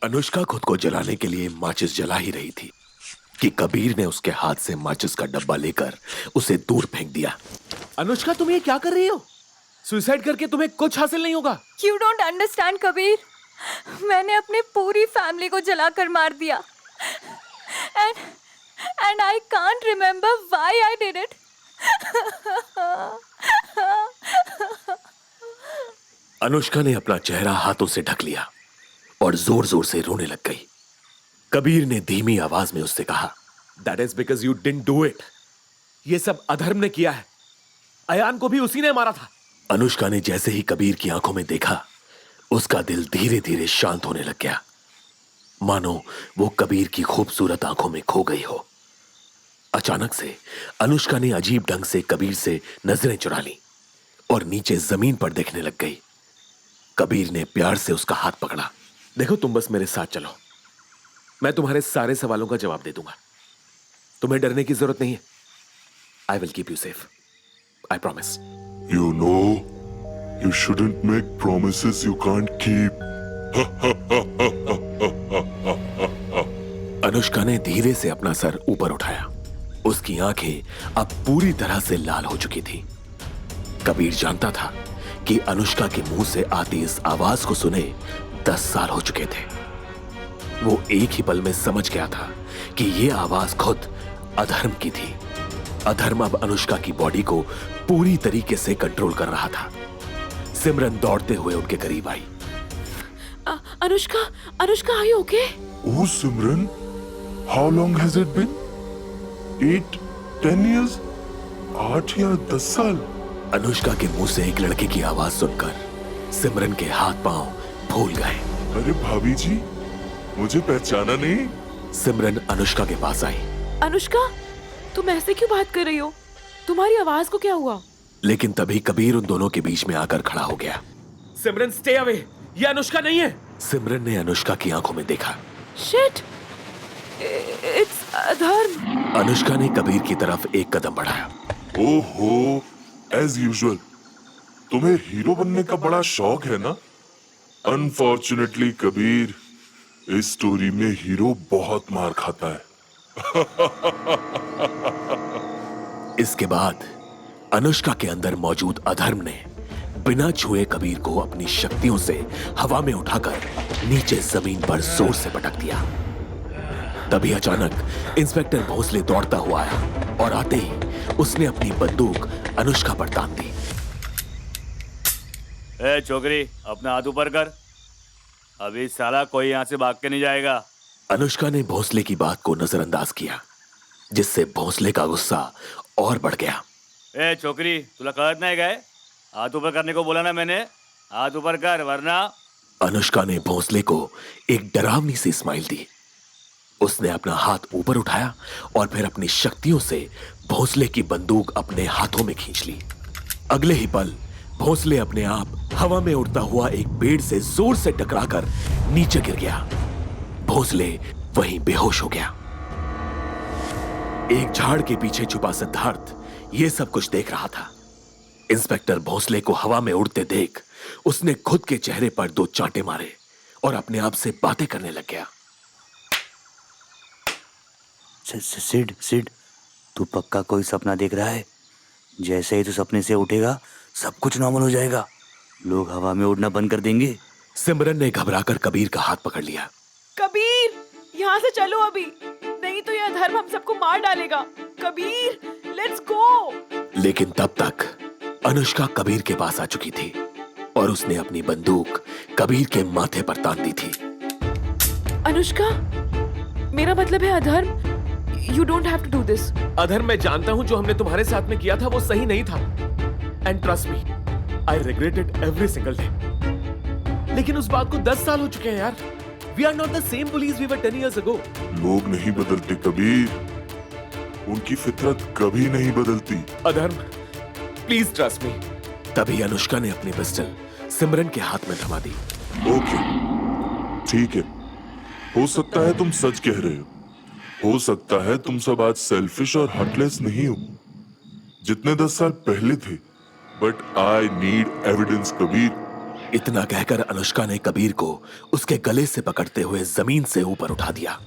अनुष्का खुद को जलाने के लिए माचिस जला ही रही थी कि कबीर ने उसके हाथ से माचिस का डब्बा लेकर उसे दूर फेंक दिया। अनुष्का, तुम ये क्या कर रही हो? सुसाइड करके तुम्हें कुछ हासिल नहीं होगा। You don't understand, Kabir. मैंने अपने पूरी फैमिली को जलाकर मार दिया। And I can't remember why I did it. Anushka ने अपना चेहरा हाथों से ढक लिया और जोर जोर से रोने लग गई। कबीर ने धीमी आवाज में उससे कहा, That is because you didn't do it. ये सब अधर्म ने किया है। अयान को भी उसी ने मारा था। अनुष्का ने जैसे ही कबीर की आंखों में देखा, उसका दिल धीरे धीरे शांत होने लग गया, मानो वो कबीर की खूबसूरत आंखों में खो गई हो। अचानक से अनुष्का ने अजीब ढंग से कबीर से नजरें चुरा ली और नीचे जमीन पर देखने लग गई। कबीर ने प्यार से उसका हाथ पकड़ा। देखो, तुम बस मेरे साथ चलो, मैं तुम्हारे सारे सवालों का जवाब दे दूंगा। तुम्हें डरने की जरूरत नहीं है। I will keep you safe, I promise. You know, you shouldn't make promises you can't keep. Anushka ने धीरे से अपना सर ऊपर उठाया। उसकी आंखें अब पूरी तरह से लाल हो चुकी थी। कबीर जानता था कि अनुष्का के मुंह से आती इस आवाज को सुने 10 साल हो चुके थे। वो एक ही पल में समझ गया था कि ये आवाज खुद अधर्म की थी। अधर्म अब अनुष्का की बॉडी को पूरी तरीके से कंट्रोल कर रहा था। सिमरन दौड़ते हुए उनके करीब आई। Anushka, are you okay? Oh, Simran, how long has it been? 8, 10 years? 8 या 10 साल? अनुष्का के मुंह से एक लड़के की आवाज सुनकर सिमरन के हाथ पांव फूल गए। अरे भाभी जी, मुझे पहचाना नहीं? सिमरन अनुष्का के पास आई। अनुष्का, तुम ऐसे क्यों बात कर रही हो? तुम्हारी आवाज को क्या हुआ? लेकिन तभी कबीर उन दोनों के बीच में आकर खड़ा हो गया। सिमरन, स्टे अवे, ये अनुष्का नहीं है। सिमरन ने अनुष्का की आंखों में देखा। Shit! It's अधर्म। अनुष्का ने कबीर की तरफ एक कदम बढ़ाया। ओहो, as usual, तुम्हें हीरो बनने का बड़ा शौक है ना? Unfortunately, कबीर, इस स्टोरी में हीरो बहुत मार खाता है। इसके बाद अनुष्का के अंदर मौजूद अधर्म ने बिना छुए कबीर को अपनी शक्तियों से हवा में उठाकर नीचे जमीन पर जोर से पटक दिया। तभी अचानक इंस्पेक्टर भोसले दौड़ता हुआ आया और आते ही उसने अपनी बंदूक अनुष्का पर तान दी। ए छोकरी, अपना हाथ ऊपर कर। अभी साला कोई यहाँ से भाग के नहीं जाएगा। अनुष्का ने भोसले की बात को नजरअंदाज किया, जिससे भोसले का गुस्सा और बढ़ गया। ए छोकरी, तुला कळत नहीं गए? हाथ ऊपर करने को बोला ना मैंने। हाथ ऊपर कर, वरना। अनुष्का ने भोसले को एक डरावनी सी स्माइल दी। उसने अपना हाथ ऊपर उठाया और फिर अपनी शक्तियों से भोसले की बंदूक अपने हाथों में खींच ली। अगले ही पल भोसले अपने आप हवा में उड़ता हुआ एक पेड़ से जोर से टकराकर नीचे गिर गया। भोसले वहीं बेहोश हो गया। एक झाड़ के पीछे छुपा सिद्धार्थ ये सब कुछ देख रहा था। इंस्पेक्टर भोसले को हवा में उड़ते देख उसने खुद के चेहरे पर 2 चांटे मारे और अपने आप से बातें करने लग गया। सिड, तू पक्का कोई सपना देख रहा है? जैसे ही तू सपने से उठेगा सब कुछ नॉर्मल हो जाएगा। लोग हवा में उड़ना बंद कर देंगे। सिमरन ने घबराकर कबीर का हाथ पकड़ लिया। कबीर, यहाँ से चलो अभी, नहीं तो यह अधर्म हम सबको मार डालेगा। Kabir, let's go. लेकिन तब तक अनुष्का कबीर के पास आ चुकी थी और उसने अपनी बंदूक कबीर के माथे पर तान दी थी। अनुष्का, मेरा मतलब है अधर्म, you don't have to do this. अधर्म, मैं जानता हूँ जो हमने तुम्हारे साथ में किया था वो सही नहीं था। And trust me, I regret it every single day. लेकिन उस बात को 10 साल हो चुके हैं यार। We are not the same police we were 10 years ago. लोग नहीं बदलते कबीर, उनकी फितरत कभी नहीं बदलती। अधर्म, प्लीज ट्रस्ट मी। तभी अनुष्का ने अपनी पिस्टल सिमरन के हाथ में थमा दी। ओके, ठीक है। हो सकता है तुम सच कह रहे हो सकता है तुम सब आज सेल्फिश और हार्टलेस नहीं हो जितने 10 साल पहले थे, but I need evidence Kabir. इतना कहकर अनुष्का ने कबीर को उसके गले से पकड़ते हुए जमीन से ऊपर उठा दिया।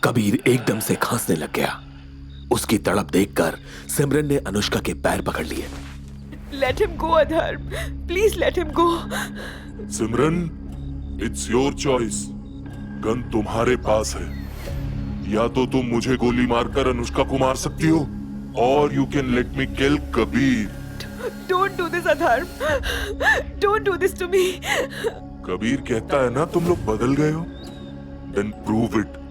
कबीर एकदम से खांसने लग गया। उसकी तड़प देखकर सिमरन ने अनुष्का के पैर पकड़ लिए। लेट हिम गो अधर्म, please let him go. Simran, it's your choice. Gun तुम्हारे पास है। या तो तुम मुझे गोली मारकर अनुष्का को मार सकती हो, और you can let me kill Kabir. Don't do this अधर्म, don't do this to me. Kabir कहता है ना तुम लोग बदल गए हो। Then prove it.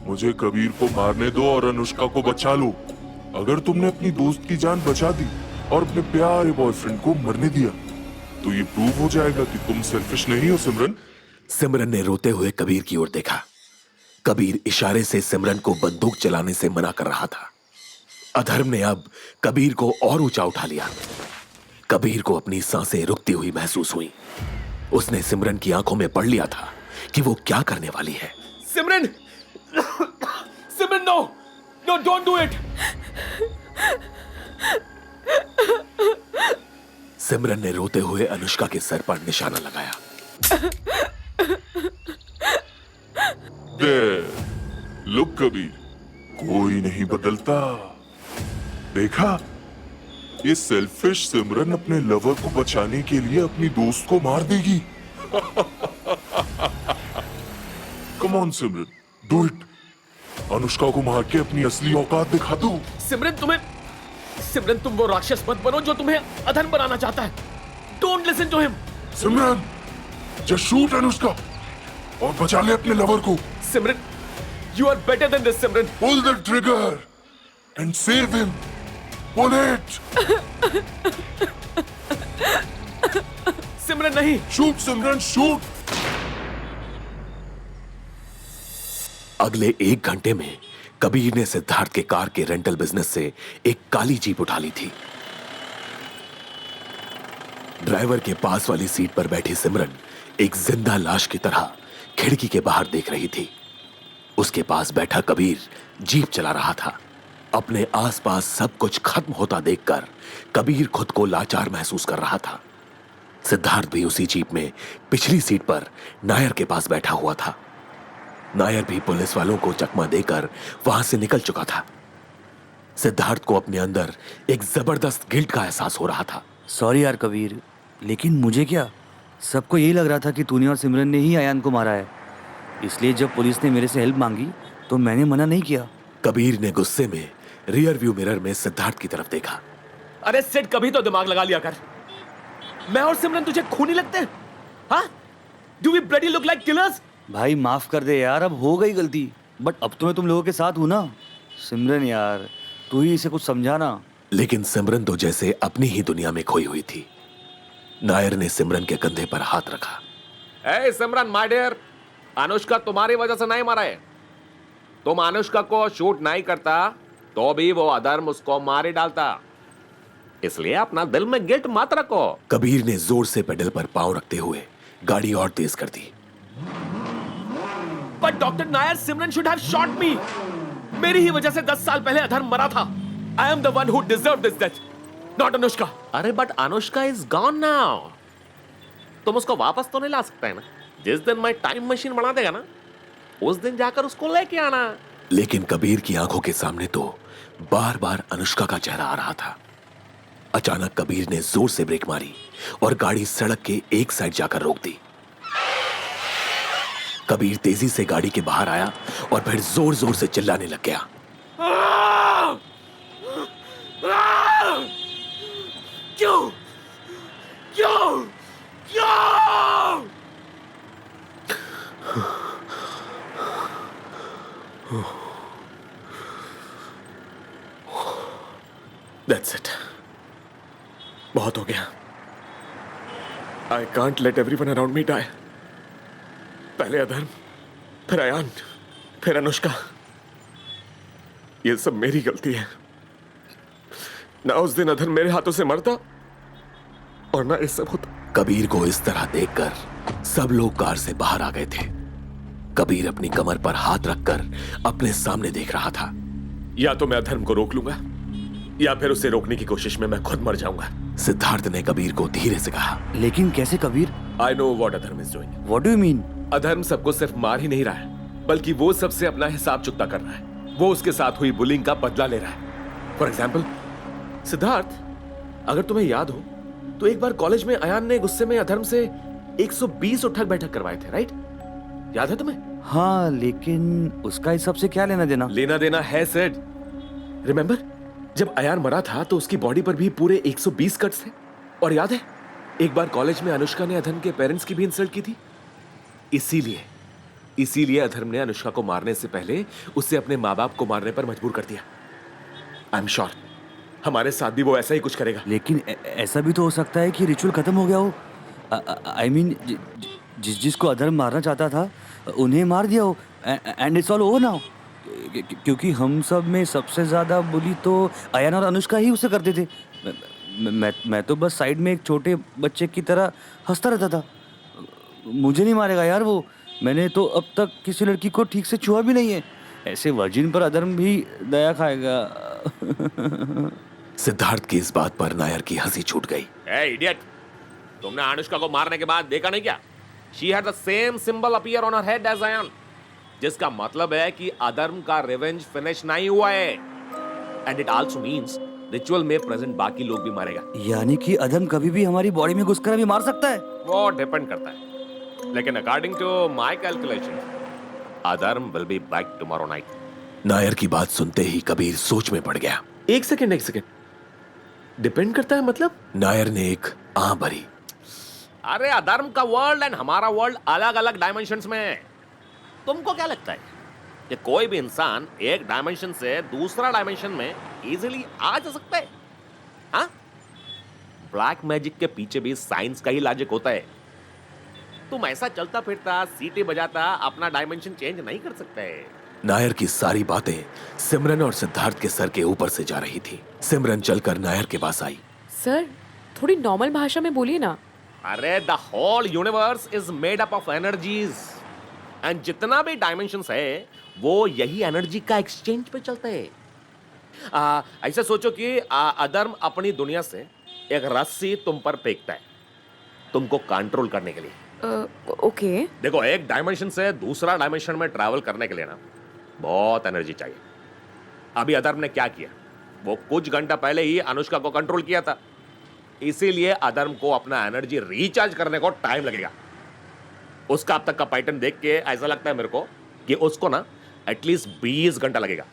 मुझे कबीर को मारने दो और अनुष्का को बचा लो। अगर तुमने अपनी दोस्त की जान बचा दी और अपने प्यारे बॉयफ्रेंड को मरने दिया, तो ये प्रूव हो जाएगा कि तुम सेल्फिश नहीं हो सिमरन। सिमरन ने रोते हुए कबीर की ओर देखा। कबीर इशारे से सिमरन को बंदूक चलाने से मना कर रहा था। अधर्म ने अब कबीर को और ऊंचा उठा लिया। कबीर को अपनी सांसें रुकती हुई महसूस हुई। उसने सिमरन की आंखों में पढ़ लिया था कि वो क्या करने वाली है। Simran, Simran, no no, don't do it. Simran ने रोते हुए अनुष्का के सर पर निशाना लगाया। लुक कबीर, कोई नहीं बदलता। देखा, ये सेल्फिश सिमरन अपने लवर को बचाने के लिए अपनी दोस्त को मार देगी। Come on Simran, do it. Anushka को मार के अपनी असली औकात दिखा दो। सिमरन, तुम वो राक्षस मत बनो जो तुम्हें अधर्म बनाना चाहता है। Don't listen to him. Simran, just shoot Anushka और बचा ले अपने लवर को। सिमरन, you are better than this, Simran. Pull the trigger and save him. Pull it. सिमरन नहीं। Shoot, सिमरन, shoot. अगले 1 घंटे में कबीर ने सिद्धार्थ के कार के रेंटल बिजनेस से एक काली जीप उठा ली थी। ड्राइवर के पास वाली सीट पर बैठी सिमरन एक जिंदा लाश की तरह खिड़की के बाहर देख रही थी। उसके पास बैठा कबीर जीप चला रहा था। अपने आसपास सब कुछ खत्म होता देखकर कबीर खुद को लाचार महसूस कर रहा था। सिद्धार्थ भी उसी जीप में पिछली सीट पर नायर के पास बैठा हुआ था। नायर भी पुलिस वालों को चकमा देकर वहां से निकल चुका था। सिद्धार्थ को अपने अंदर एक जबरदस्त गिल्ट का एहसास हो रहा था। सॉरी यार कबीर, लेकिन मुझे क्या, सबको यही लग रहा था कि तूने और सिमरन ने ही आयान को मारा है। इसलिए जब पुलिस ने मेरे से हेल्प मांगी तो मैंने मना नहीं किया। कबीर ने गुस्से में रियर व्यू मिरर में सिद्धार्थ की तरफ देखा। अरे सिड, कभी तो दिमाग लगा लिया कर। मैं और सिमरन तुझे खूनी लगते हैं? हाँ? Do we bloody look like killers? भाई माफ कर दे यार, अब हो गई गलती, बट अब तो मैं तुम लोगों के साथ हूं ना। सिमरन यार, तू ही इसे कुछ समझाना। लेकिन सिमरन तो जैसे अपनी ही दुनिया में खोई हुई थी। नायर ने सिमरन के कंधे पर हाथ रखा। ए सिमरन माय डियर, अनुष्का तुम्हारी वजह से नहीं मरा है। तुम अनुष्का को शूट नहीं करता तो भी वो अधर्म उसको मार ही डालता। इसलिए अपना दिल में गिल्ट मत रखो। कबीर ने जोर से पेडल पर पांव रखते हुए गाड़ी और तेज कर दी। But doctor Nair, Simran should have shot me. मेरी ही वजह से 10 साल पहले अधर्म मरा था। I am the one who deserve this death, not Anushka. अरे but Anushka is gone now. तुम उसको वापस तो नहीं ला सकते ना। जिस दिन मैं टाइम मशीन बना देगा ना, उस दिन जाकर उसको लेके आना। लेकिन कबीर की आंखों के सामने तो बार बार अनुष्का का चेहरा आ रहा था। अचानक कबीर ने जोर से ब्रेक मारी और गाड़ी सड़क के एक साइड जाकर रोक दी। कबीर तेजी से गाड़ी के बाहर आया और फिर जोर जोर से चिल्लाने लग गया। क्यों क्यों क्यों? That's it. बहुत हो गया। I can't let everyone around me die. पहले अधर्म, फिर अयान, फिर अनुष्का। ये सब मेरी गलती है। ना उस दिन अधर्म मेरे हाथों से मरता और ना ये सब होता। कबीर को इस तरह देखकर सब लोग कार से बाहर आ गए थे। कबीर अपनी कमर पर हाथ रखकर अपने सामने देख रहा था। या तो मैं अधर्म को रोक लूंगा या फिर उसे रोकने की कोशिश में मैं खुद मर जाऊंगा। सिद्धार्थ ने कबीर को धीरे से कहा। लेकिन कैसे कबीर? आई नो व्हाट अधर्म is doing. What do you mean? अधर्म सबको सिर्फ मार ही नहीं रहा है, बल्कि वो सबसे अपना हिसाब चुकता कर रहा है। वो उसके साथ हुई बुलिंग का बदला ले रहा है। फॉर एग्जाम्पल, सिद्धार्थ, अगर तुम्हें याद हो तो एक बार कॉलेज में अयान ने गुस्से में अधर्म से 120 उठक बैठक करवाए थे, राइट? याद है तुम्हें? हाँ, लेकिन उसका इस सब से क्या लेना देना? लेना देना है सेड। रिमेंबर, जब अयान मरा था तो उसकी बॉडी पर भी पूरे 120 कट्स थे। और याद है, एक बार कॉलेज में अनुष्का ने अधर्म के पेरेंट्स की भी इंसल्ट की थी। इसीलिए अधर्म ने अनुष्का को मारने से पहले उसे अपने माँ बाप को मारने पर मजबूर कर दिया। आई एम श्योर हमारे साथ भी वो ऐसा ही कुछ करेगा। लेकिन ऐसा भी तो हो सकता है कि रिचुअल खत्म हो गया हो। आई मीन, जिसको अधर्म मारना चाहता था उन्हें मार दिया हो, and it's all over now. क्योंकि हम सब में सबसे ज्यादा बुली तो अयान और अनुष्का ही उसे करते थे। मैं तो बस साइड में एक छोटे बच्चे की तरह हंसता रहता था। मुझे नहीं मारेगा यार वो। मैंने तो अब तक किसी लड़की को ठीक से छुआ भी नहीं है। ऐसे वर्जिन पर अधर्म भी दया खाएगा। सिद्धार्थ की इस बात पर नायर की हंसी छूट गई। ए इडियट, तुमने अनुष्का को मारने के बाद देखा नहीं क्या? She had the same symbol appear on her head as Ayan, जिसका मतलब है कि अधर्म का रिवेंज फिनिश नहीं हुआ है। And it also means ritual में प्रेजेंट बाकी लोग भी मारेगा। यानी कि अधर्म कभी भी हमारी बॉडी में घुसकर भी मार सकता है? वो डिपेंड करता है, लेकिन अकॉर्डिंग टू माय कैलकुलेशन अधर्म will be back tomorrow night. Nair की बात सुनते ही कबीर सोच में पड़ गया। एक सेकेंड, डिपेंड करता है मतलब? नायर ने एक आह भरी। अरे अधर्म का वर्ल्ड एंड हमारा वर्ल्ड अलग अलग डायमेंशंस में है। तुमको क्या लगता है कि कोई भी इंसान एक डायमेंशन से दूसरा डायमेंशन में इजीली आ जा सकता है? हाँ, ब्लैक मैजिक के पीछे भी साइंस का ही लॉजिक होता है। तुम ऐसा चलता फिरता सीटी बजाता अपना डायमेंशन चेंज नहीं कर सकते। नायर की सारी बातें सिमरन और सिद्धार्थ के सर के ऊपर से जा रही थी। सिमरन चलकर नायर के पास आई। सर, थोड़ी नॉर्मल भाषा में बोलिए ना। अरे the whole universe is made up of energies, and जितना भी डायमेंशंस है वो यही एनर्जी का एक्सचेंज पे चलता है। ऐसा सोचो कि अधर्म अपनी दुनिया से एक रस्सी तुम पर फेंकता है तुमको कंट्रोल करने के लिए। ओके। देखो, एक डायमेंशन से दूसरा डायमेंशन में ट्रैवल करने के लिए ना बहुत एनर्जी चाहिए। अभी अधर्म ने क्या किया, वो कुछ घंटा पहले ही अनुष्का को कंट्रोल किया था। इसीलिए अधर्म को अपना एनर्जी रिचार्ज करने को टाइम लगेगा। उसका अब तक का पैटर्न देख के ऐसा लगता है मेरे को कि उसको ना एटलीस्ट 20 घंटा लगेगा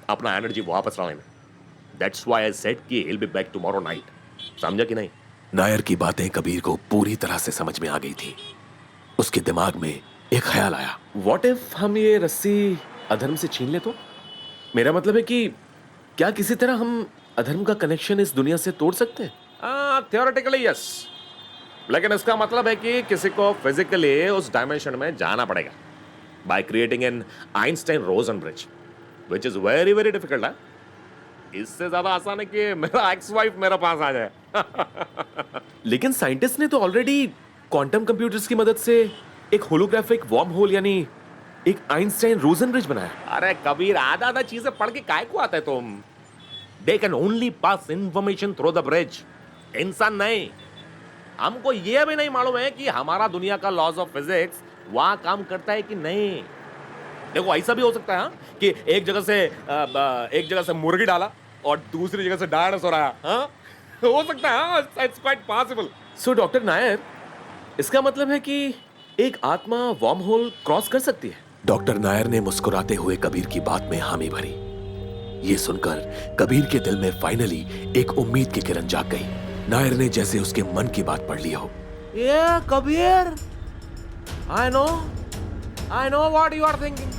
अपना एनर्जी वापस लाने में। दैट्स व्हाई आई सेड कि he'll be back tomorrow night। समझा कि नहीं? नायर की बातें कबीर को पूरी तरह से समझ में आ गई थी। उसके दिमाग में एक ख्याल आया। व्हाट इफ हम ये रस्सी अधर्म से छीन ले तो? मेरा मतलब है कि क्या किसी तरह हम अधर्म का कनेक्शन इस दुनिया से तोड़ सकते हैं? थियोरेटिकली यस, लेकिन इसका मतलब है कि किसी को फिजिकली उस डायमेंशन में जाना पड़ेगा by creating an Einstein Rosen bridge, which is very very difficult. है इससे ज्यादा आसान है कि मेरा एक्स वाइफ मेरे पास आ जाए। लेकिन साइंटिस्ट ने तो ऑलरेडी क्वांटम कंप्यूटर्स की मदद से एक होलोग्राफिक वर्म होल यानी एक आइंस्टाइन रोजन ब्रिज बनाया। अरे कबीर, आधा आधा चीजें पढ़ के काय को आता है तुम? They can only pass information through the bridge। इंसान नहीं। हमको यह भी नहीं मालूम है कि हमारा दुनिया का लॉज ऑफ फिजिक्स वहां काम करता है कि नहीं। देखो, ऐसा भी हो सकता है कि एक जगह से मुर्गी डाला और दूसरी जगह से डायनासोर आया। हो सकता है, it's quite possible. So doctor Nair, इसका मतलब है कि एक आत्मा वर्म होल क्रॉस कर सकती है? डॉक्टर नायर ने मुस्कुराते हुए कबीर की बात में हामी भरी। ये सुनकर कबीर के दिल में फाइनली एक उम्मीद की किरण जाग गई। नायर ने जैसे उसके मन की बात पढ़ ली हो। ये Kabir, I know what you are thinking.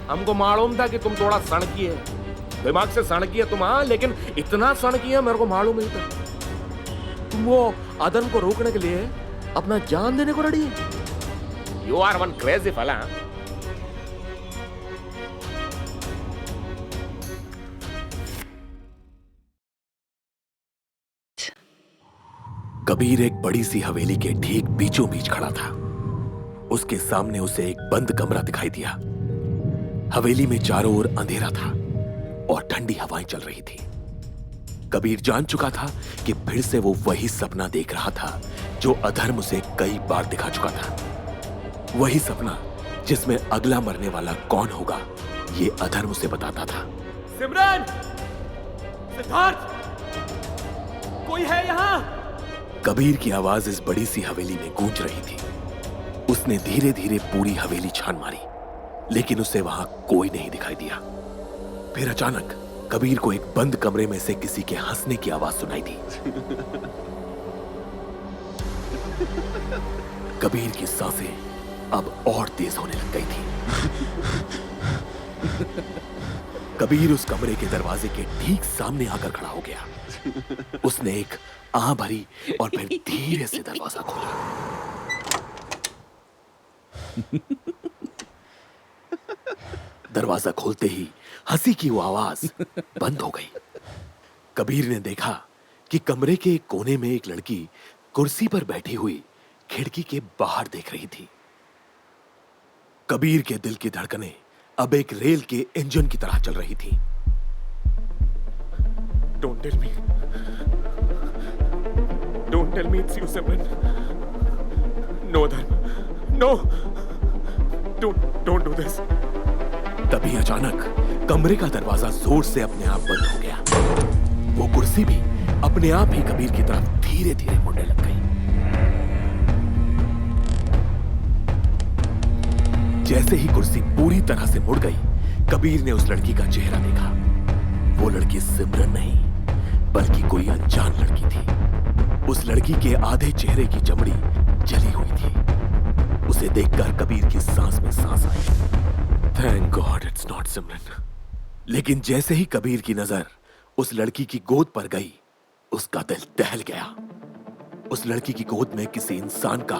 हमको मालूम था कि तुम थोड़ा सड़की है, दिमाग से सड़की है तुम। हाँ, लेकिन इतना सड़की है मेरे को मालूम नहीं था। तुम वो अदन को रोकने के लिए अपना जान देने को रेडी है। यू आर वन क्रेजी फला। कबीर एक बड़ी सी हवेली के ठीक बीचों बीच खड़ा था। उसके सामने उसे एक बंद कमरा दिखाई दिया। हवेली में चारों ओर अंधेरा था और ठंडी हवाएं चल रही थी। कबीर जान चुका था कि फिर से वो वही सपना देख रहा था जो अधर्म उसे कई बार दिखा चुका था। वही सपना जिसमें अगला मरने वाला कौन होगा ये अधर्म उसे बताता था। सिमरन, सिद्धार्थ, कोई है यहाँ? कबीर की आवाज इस बड़ी सी हवेली में गूंज रही थी। उसने धीरे धीरे पूरी हवेली छान मारी, लेकिन उसे वहां कोई नहीं दिखाई दिया। फिर अचानक कबीर को एक बंद कमरे में से किसी के हंसने की आवाज सुनाई दी। कबीर की सांसें अब और तेज होने लग गई थी। कबीर उस कमरे के दरवाजे के ठीक सामने आकर खड़ा हो गया। उसने एक आह भरी और फिर धीरे से दरवाजा खोला। दरवाजा खोलते ही हंसी की वो आवाज बंद हो गई। कबीर ने देखा कि कमरे के एक कोने में एक लड़की कुर्सी पर बैठी हुई खिड़की के बाहर देख रही थी। कबीर के दिल की धड़कनें अब एक रेल के इंजन की तरह चल रही थी। Don't tell me. Don't tell me it's you, Simran. No, Dharma. No. Don't do this. तभी अचानक कमरे का दरवाजा जोर से अपने आप बंद हो गया। वो कुर्सी भी अपने आप ही कबीर की तरफ धीरे धीरे मुड़ने लग गई। जैसे ही कुर्सी पूरी तरह से मुड़ गई, कबीर ने उस लड़की का चेहरा देखा। वो लड़की सिमरन नहीं, बल्कि कोई अनजान लड़की थी। उस लड़की के आधे चेहरे की चमड़ी जली हुई थी। उसे देखकर कबीर की सांस में सांस आई। थैंक गॉड इट्स नॉट सिमरन। लेकिन जैसे ही कबीर की नजर उस लड़की की गोद पर गई, उसका दिल दहल गया। उस लड़की की गोद में किसी इंसान का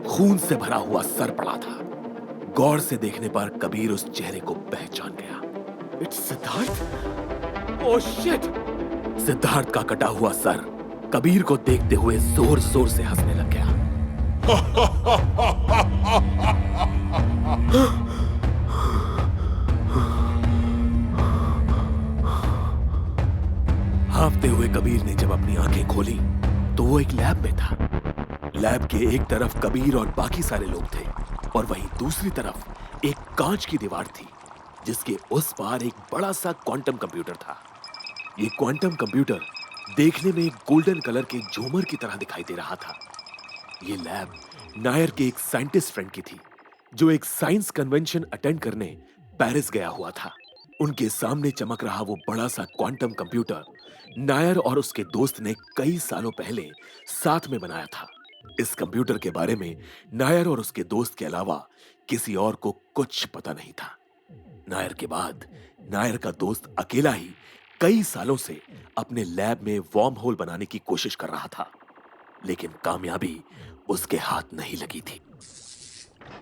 खून से भरा हुआ सर पड़ा था। गौर से देखने पर कबीर उस चेहरे को पहचान गया। It's Siddharth? Oh shit! Siddharth का कटा हुआ सर कबीर को देखते हुए जोर जोर से हंसने लग गया। हाँफते हुए कबीर ने जब अपनी आंखें खोली तो वो एक लैब में था। लैब के एक तरफ कबीर और बाकी सारे लोग थे और वहीं दूसरी तरफ एक कांच की दीवार थी जिसके उस पार एक बड़ा सा क्वांटम कंप्यूटर था। ये क्वांटम कंप्यूटर देखने में एक गोल्डन कलर के झूमर की तरह दिखाई दे रहा था। ये लैब नायर के एक साइंटिस्ट फ्रेंड की थी जो एक साइंस कन्वेंशन अटेंड करने पेरिस गया हुआ था। उनके सामने चमक रहा वो बड़ा सा क्वांटम कंप्यूटर नायर और उसके दोस्त ने कई सालों पहले साथ में बनाया था। इस कंप्यूटर के बारे में नायर और उसके दोस्त के अलावा किसी और को कुछ पता नहीं था। नायर के बाद नायर का दोस्त अकेला ही कई सालों से अपने लैब में वॉर्म होल बनाने की कोशिश कर रहा था, लेकिन कामयाबी उसके हाथ नहीं लगी थी।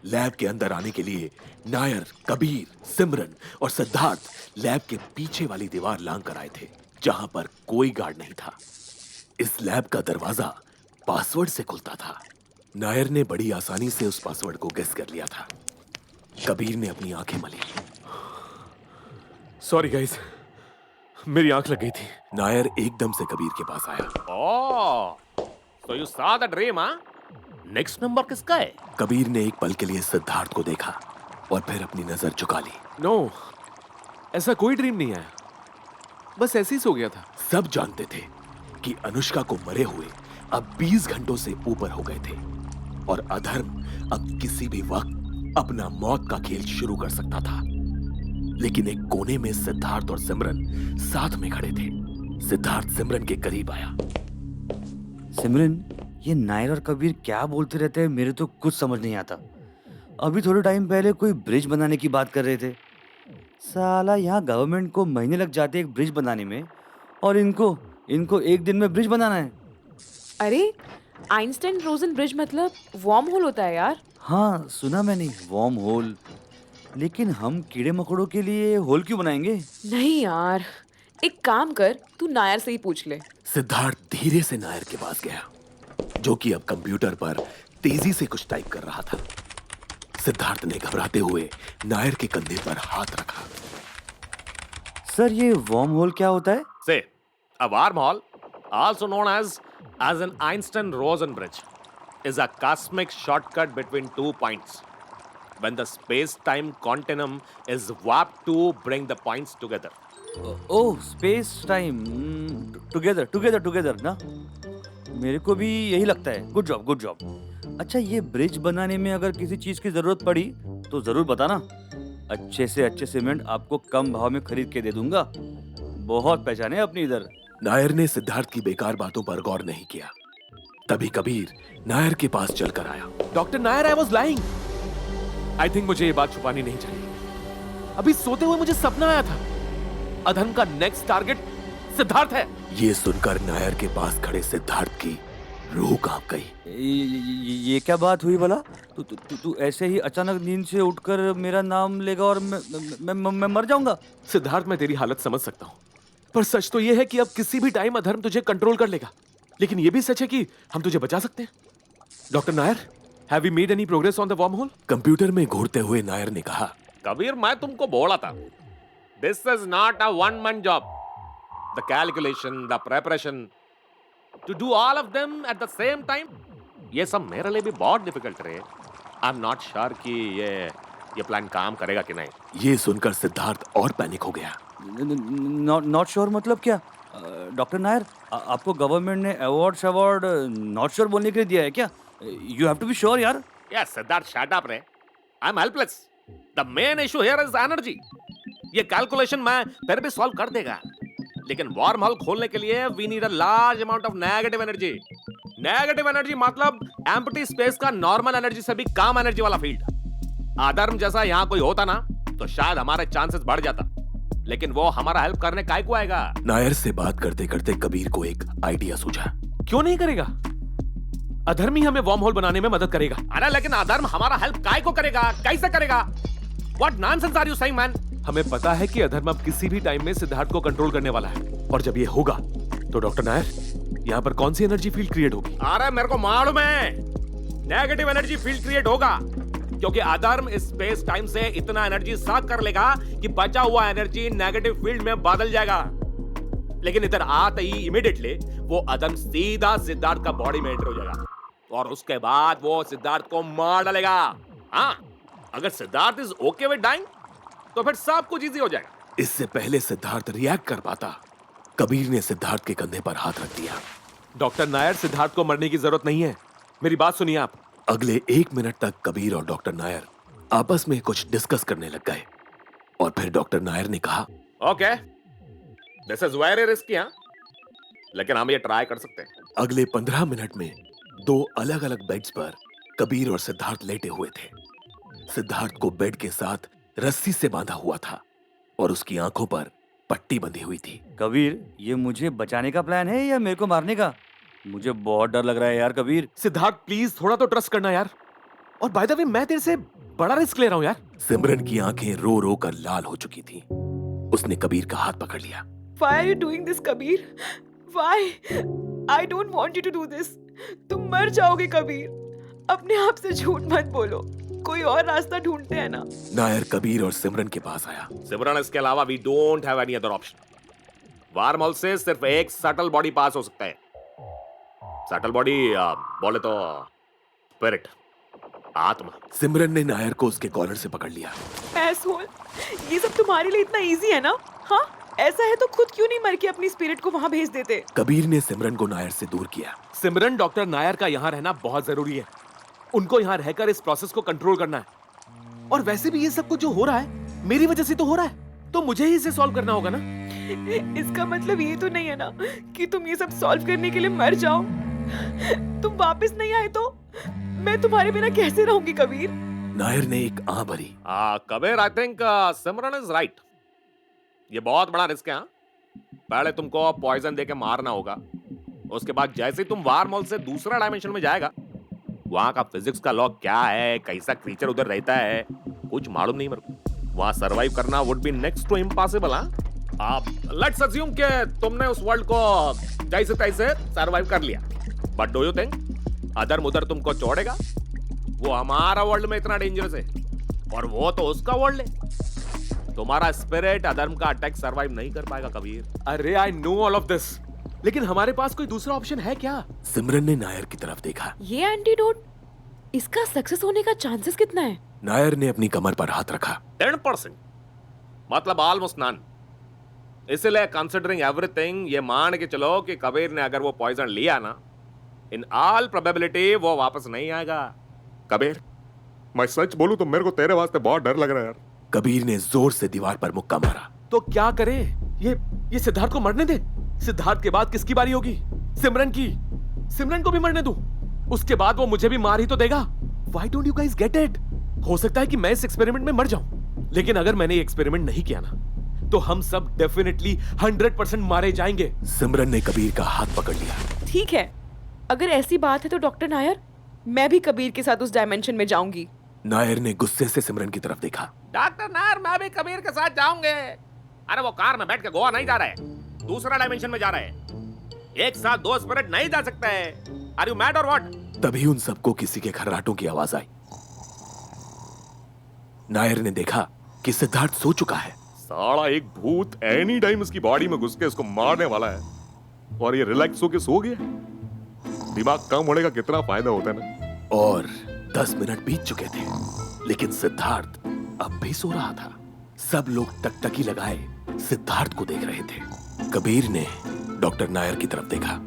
लैब के अंदर आने के लिए नायर, कबीर, सिमरन और सिद्धार्थ लैब के पीछे वाली दीवार लांग कर आए थे, जहां पर कोई गार्ड नहीं था। इस लैब का दरवाजा पासवर्ड से खुलता था। नायर ने बड़ी आसानी से उस पासवर्ड को गेस कर लिया था। कबीर ने अपनी आंखें मली। सॉरी गाइस, मेरी आंख लग गई थी। नायर एकदम से कबीर के पास आया। Oh, so you saw the dream, huh? Next number किसका है? कबीर ने एक पल के लिए सिद्धार्थ को देखा और फिर अपनी नजर झुका ली। No, ऐसा कोई ड्रीम नहीं आया, बस ऐसे ही सो गया था। सब जानते थे कि अनुष्का को मरे हुए अब 20 घंटों से ऊपर हो गए थे और अधर्म अब किसी भी वक्त अपना मौत का खेल शुरू कर सकता था। लेकिन एक कोने में सिद्धार्थ और सिमरन साथ में खड़े थे। सिद्धार्थ सिमरन के करीब आया। सिमरन, ये नायर और कबीर क्या बोलते रहते हैं, मेरे तो कुछ समझ नहीं आता। अभी थोड़े टाइम पहले कोई ब्रिज बनाने की बात कर रहे थे। साला यहाँ गवर्नमेंट को महीने लग जाते एक ब्रिज बनाने में, और इनको एक दिन में ब्रिज बनाना है। अरे, आइंस्टाइन रोजन ब्रिज मतलब वॉर्म होल होता है यार। हाँ, सुना मैंने, वॉर्म होल। लेकिन हम कीड़े मकोड़ों के लिए होल क्यों बनाएंगे? नहीं यार, एक काम कर, तू नायर से ही पूछ ले। सिद्धार्थ धीरे से नायर के पास गया, जो कि अब कंप्यूटर पर तेजी से कुछ टाइप कर रहा था। सिद्धार्थ ने घबराते हुए नायर के कंधे पर हाथ रखा। सर, ये वॉर्म होल क्या होता है? Say, A wormhole, also known as an Einstein-Rosen bridge, is a cosmic shortcut between 2 points. When the space-time continuum is warped to bring the points together. Oh space time together ना, मेरे को भी यही लगता है. Good job. अच्छा, ये bridge बनाने में अगर किसी चीज की जरूरत पड़ी तो जरूर बताना. अच्छे से अच्छे सीमेंट आपको कम भाव में खरीद के दे दूंगा. बहुत पहचाने अपनी इधर. नायर ने सिद्धार्थ की बेकार बातों पर गौर नहीं किया. तभी कबीर नायर के पास चलकर आया. Doctor Nair, I was lying. I think मुझे ये बात छुपानी नहीं चाहिए. अभी सोते हुए मुझे सपना आया था. अधर्म का नेक्स्ट टारगेट सिद्धार्थ है. ये सुनकर नायर के पास खड़े सिद्धार्थ की रूह कांप गई. ये क्या बात हुई भला? तू ऐसे ही अचानक नींद से उठकर मेरा नाम लेगा और मैं मर जाऊंगा? सिद्धार्थ, मैं तेरी हालत समझ सकता हूँ, पर सच तो ये है कि अब किसी भी टाइम अधर्म तुझे कंट्रोल कर लेगा. लेकिन ये भी सच है कि हम तुझे बचा सकते हैं. Doctor Nair, have we made any progress on the worm hole? Computer में घूरते हुए नायर ने कहा, कबीर, मैं तुमको बोला था, this is not a one man job. The calculation, the preparation, to do all of them at the same time, ये सब मेरे लिए भी बहुत डिफिकल्ट रहे. आई एम नॉट श्योर कि ये प्लान काम करेगा कि नहीं. ये सुनकर सिद्धार्थ और पैनिक हो गया. नॉट श्योर मतलब क्या? डॉक्टर नायर, आपको गवर्नमेंट ने अवार्ड नॉट श्योर बोलने के लिए दिया है क्या? You have to be sure यार. Yes, Siddharth, shut up, रे. I'm helpless. The main issue here is energy. ये कैलकुलेशन मैं फिर भी सॉल्व कर देगा, लेकिन वॉर्म होल खोलने के लिए we need a large amount of negative energy. Negative energy मतलब एम्प्टी स्पेस का नॉर्मल एनर्जी से भी कम एनर्जी वाला फील्ड. अधर्म जैसा यहाँ कोई होता ना तो शायद हमारे चांसेस बढ़ जाता, लेकिन वो हमारा हेल्प करने काहे को आएगा? नायर से बात करते करते कबीर को एक आइडिया सूझा. क्यों नहीं करेगा? अधर्म ही हमें वर्म होल बनाने में मदद करेगा. अरे लेकिन अधर्म हमारा हेल्प काहे को करेगा? कैसे करेगा? What nonsense are you saying, man? हमें पता है कि अधर्म अब किसी भी टाइम में सिद्धार्थ को कंट्रोल करने वाला है, और जब ये होगा तो डॉक्टर नायर, यहाँ पर कौन सी एनर्जी फील्ड क्रिएट होगी? अरे मेरे को मालूम है, नेगेटिव एनर्जी फील्ड क्रिएट होगा, क्योंकि अधर्म इस स्पेस टाइम से इतना एनर्जी साफ कर लेगा कि बचा हुआ एनर्जी नेगेटिव फील्ड में बदल जाएगा. लेकिन इधर आते ही इमीडिएटली वो अधर्म सीधा सिद्धार्थ का बॉडी में एंटर हो जाएगा, और उसके बाद वो सिद्धार्थ को मार डालेगा. हाँ, अगर Siddharth is okay with dying तो फिर सब कुछ इजी हो जाएगा. इससे पहले सिद्धार्थ रिएक्ट कर पाता, कबीर ने सिद्धार्थ के कंधे पर हाथ रख दिया. डॉक्टर नायर, सिद्धार्थ को मरने की जरूरत नहीं है. मेरी बात सुनिए आप. अगले 1 मिनट तक कबीर और डॉक्टर नायर आपस में कुछ डिस्कस करने लग गए, और फिर डॉक्टर नायर ने कहा, okay, this is very risky, हाँ, लेकिन हम ये ट्राई कर सकते हैं. अगले 15 मिनट में 2 अलग अलग बेड्स पर कबीर और सिद्धार्थ लेटे हुए थे. सिद्धार्थ को बेड के साथ रस्सी से बांधा हुआ था और उसकी आंखों पर पट्टी बंधी हुई थी. कबीर, ये मुझे बचाने का प्लान है या मेरे को मारने का? मुझे बहुत डर लग रहा है यार कबीर. सिद्धार्थ, प्लीज थोड़ा तो ट्रस्ट करना यार. और बाय द वे, मैं तेरे से बड़ा रिस्क ले रहा हूं यार. सिमरन की आंखें रो रो कर लाल हो चुकी थी. उसने कबीर का हाथ पकड़ लिया. Why are you doing this, Kabir? Why? I don't want you to do this. तुम मर जाओगे कबीर. अपने आप से झूठ मत बोलो. कोई और रास्ता ढूंढते हैं ना. नायर कबीर और सिमरन के पास आया. सिमरन, इसके अलावा we don't have any other option. Worm hole से सिर्फ एक सटल बॉडी पास हो सकता है. सटल बॉडी बोले तो स्पिरिट, आत्मा. सिमरन ने नायर को उसके कॉलर से पकड़ लिया. Asshole, ये सब तुम्हारे लिए इतना इजी है ना? हाँ, ऐसा है तो खुद क्यों नहीं मर के अपनी स्पिरिट को वहाँ भेज देते? कबीर ने सिमरन को नायर से दूर किया. सिमरन, डॉक्टर नायर का यहाँ रहना बहुत जरूरी है. उनको यहाँ रहकर इस प्रोसेस को कंट्रोल करना है. और वैसे भी ये सब कुछ जो हो रहा है मेरी वजह से तो हो रहा है, तो मुझे ही इसे सॉल्व करना होगा ना. इसका मतलब ये तो नहीं है ना कि तुम ये सब सॉल्व करने के लिए मर जाओ. तुम वापस नहीं आए तो मैं तुम्हारे बिना कैसे रहूंगी कबीर? नायर ने एक आह भरी. Kabir, I think Simran is right. ये बहुत बड़ा रिस्क है. हाँ? पहले तुमको पॉइजन देके मारना होगा, उसके बाद जैसे तुम वार्म होल से दूसरा डायमेंशन में जाएगा, वहां का फिजिक्स का लॉ क्या है, कैसा क्रीचर उधर रहता है, कुछ मालूम नहीं मेरे को. वहां सरवाइव करना would be next to impossible. आप लेट्स अज्यूम कि तुमने उस वर्ल्ड को जैसे तैसे सरवाइव कर लिया, बट डू यू थिंक अधर्म उधर तुमको छोड़ेगा? वो हमारा वर्ल्ड में इतना डेंजरस है, और वो तो उसका वर्ल्ड है. तुम्हारा स्पिरिट अधर्म का अटैक सरवाइव नहीं कर पाएगा कबीर. अरे I know all of this, लेकिन हमारे पास कोई दूसरा ऑप्शन है क्या? सिमरन ने नायर की तरफ देखा। ये एंटीडोट, इसका सक्सेस होने का चांसेस कितना है? नायर ने अपनी कमर पर हाथ रखा। 10%, मतलब ऑलमोस्ट नन। इसलिए कंसिडरिंग एवरीथिंग, ये मान के चलो कि कबीर ने अगर वो पॉइजन लिया ना, इन ऑल प्रोबेबिलिटी वो वापस नहीं आएगा। कबीर, मैं सच बोलूं तो मेरे को तेरे वास्ते बहुत डर लग रहा है यार। कबीर ने जोर से दीवार पर मुक्का मारा। तो क्या करें? ये सिद्धार्थ को मरने दे। सिद्धार्थ के बाद किसकी बारी होगी? सिमरन की। सिमरन को भी मरने दूं, उसके बाद वो मुझे भी मार ही तो देगा। Why don't you guys get it? हो सकता है कि मैं इस एक्सपेरिमेंट में मर जाऊं, लेकिन अगर मैंने ये एक्सपेरिमेंट नहीं किया ना, तो हम सब डेफिनेटली 100% मारे जाएंगे। सिमरन ने कबीर का हाथ पकड़ लिया। ठीक है, अगर ऐसी बात है तो डॉक्टर नायर, मैं भी कबीर के साथ उस डायमेंशन में जाऊंगी। नायर ने गुस्से से सिमरन की तरफ देखा। डॉक्टर नायर, मैं भी कबीर के साथ जाऊंगे। अरे वो कार में बैठ के गोवा नहीं जा रहा है, दूसरा डायमेंशन में जा रहा है। एक साथ दो स्पिरिट नहीं जा सकते हैं। आर यू मैड और व्हाट? तभी उन सबको किसी के खर्राटों की आवाज आई। नायर ने देखा कि सिद्धार्थ सो चुका है। साला एक भूत एनी टाइम उसकी बॉडी में घुस के उसको मारने वाला है, और ये रिलैक्स होके सो गया। दिमाग कम होने का कितना फायदा होता है ना। और 10 मिनट बीत चुके थे, लेकिन सिद्धार्थ अब भी सो रहा था। सब लोग टकटकी लगाए सिद्धार्थ को देख रहे थे। कबीर ने डॉक्टर नायर की तरफ देखा।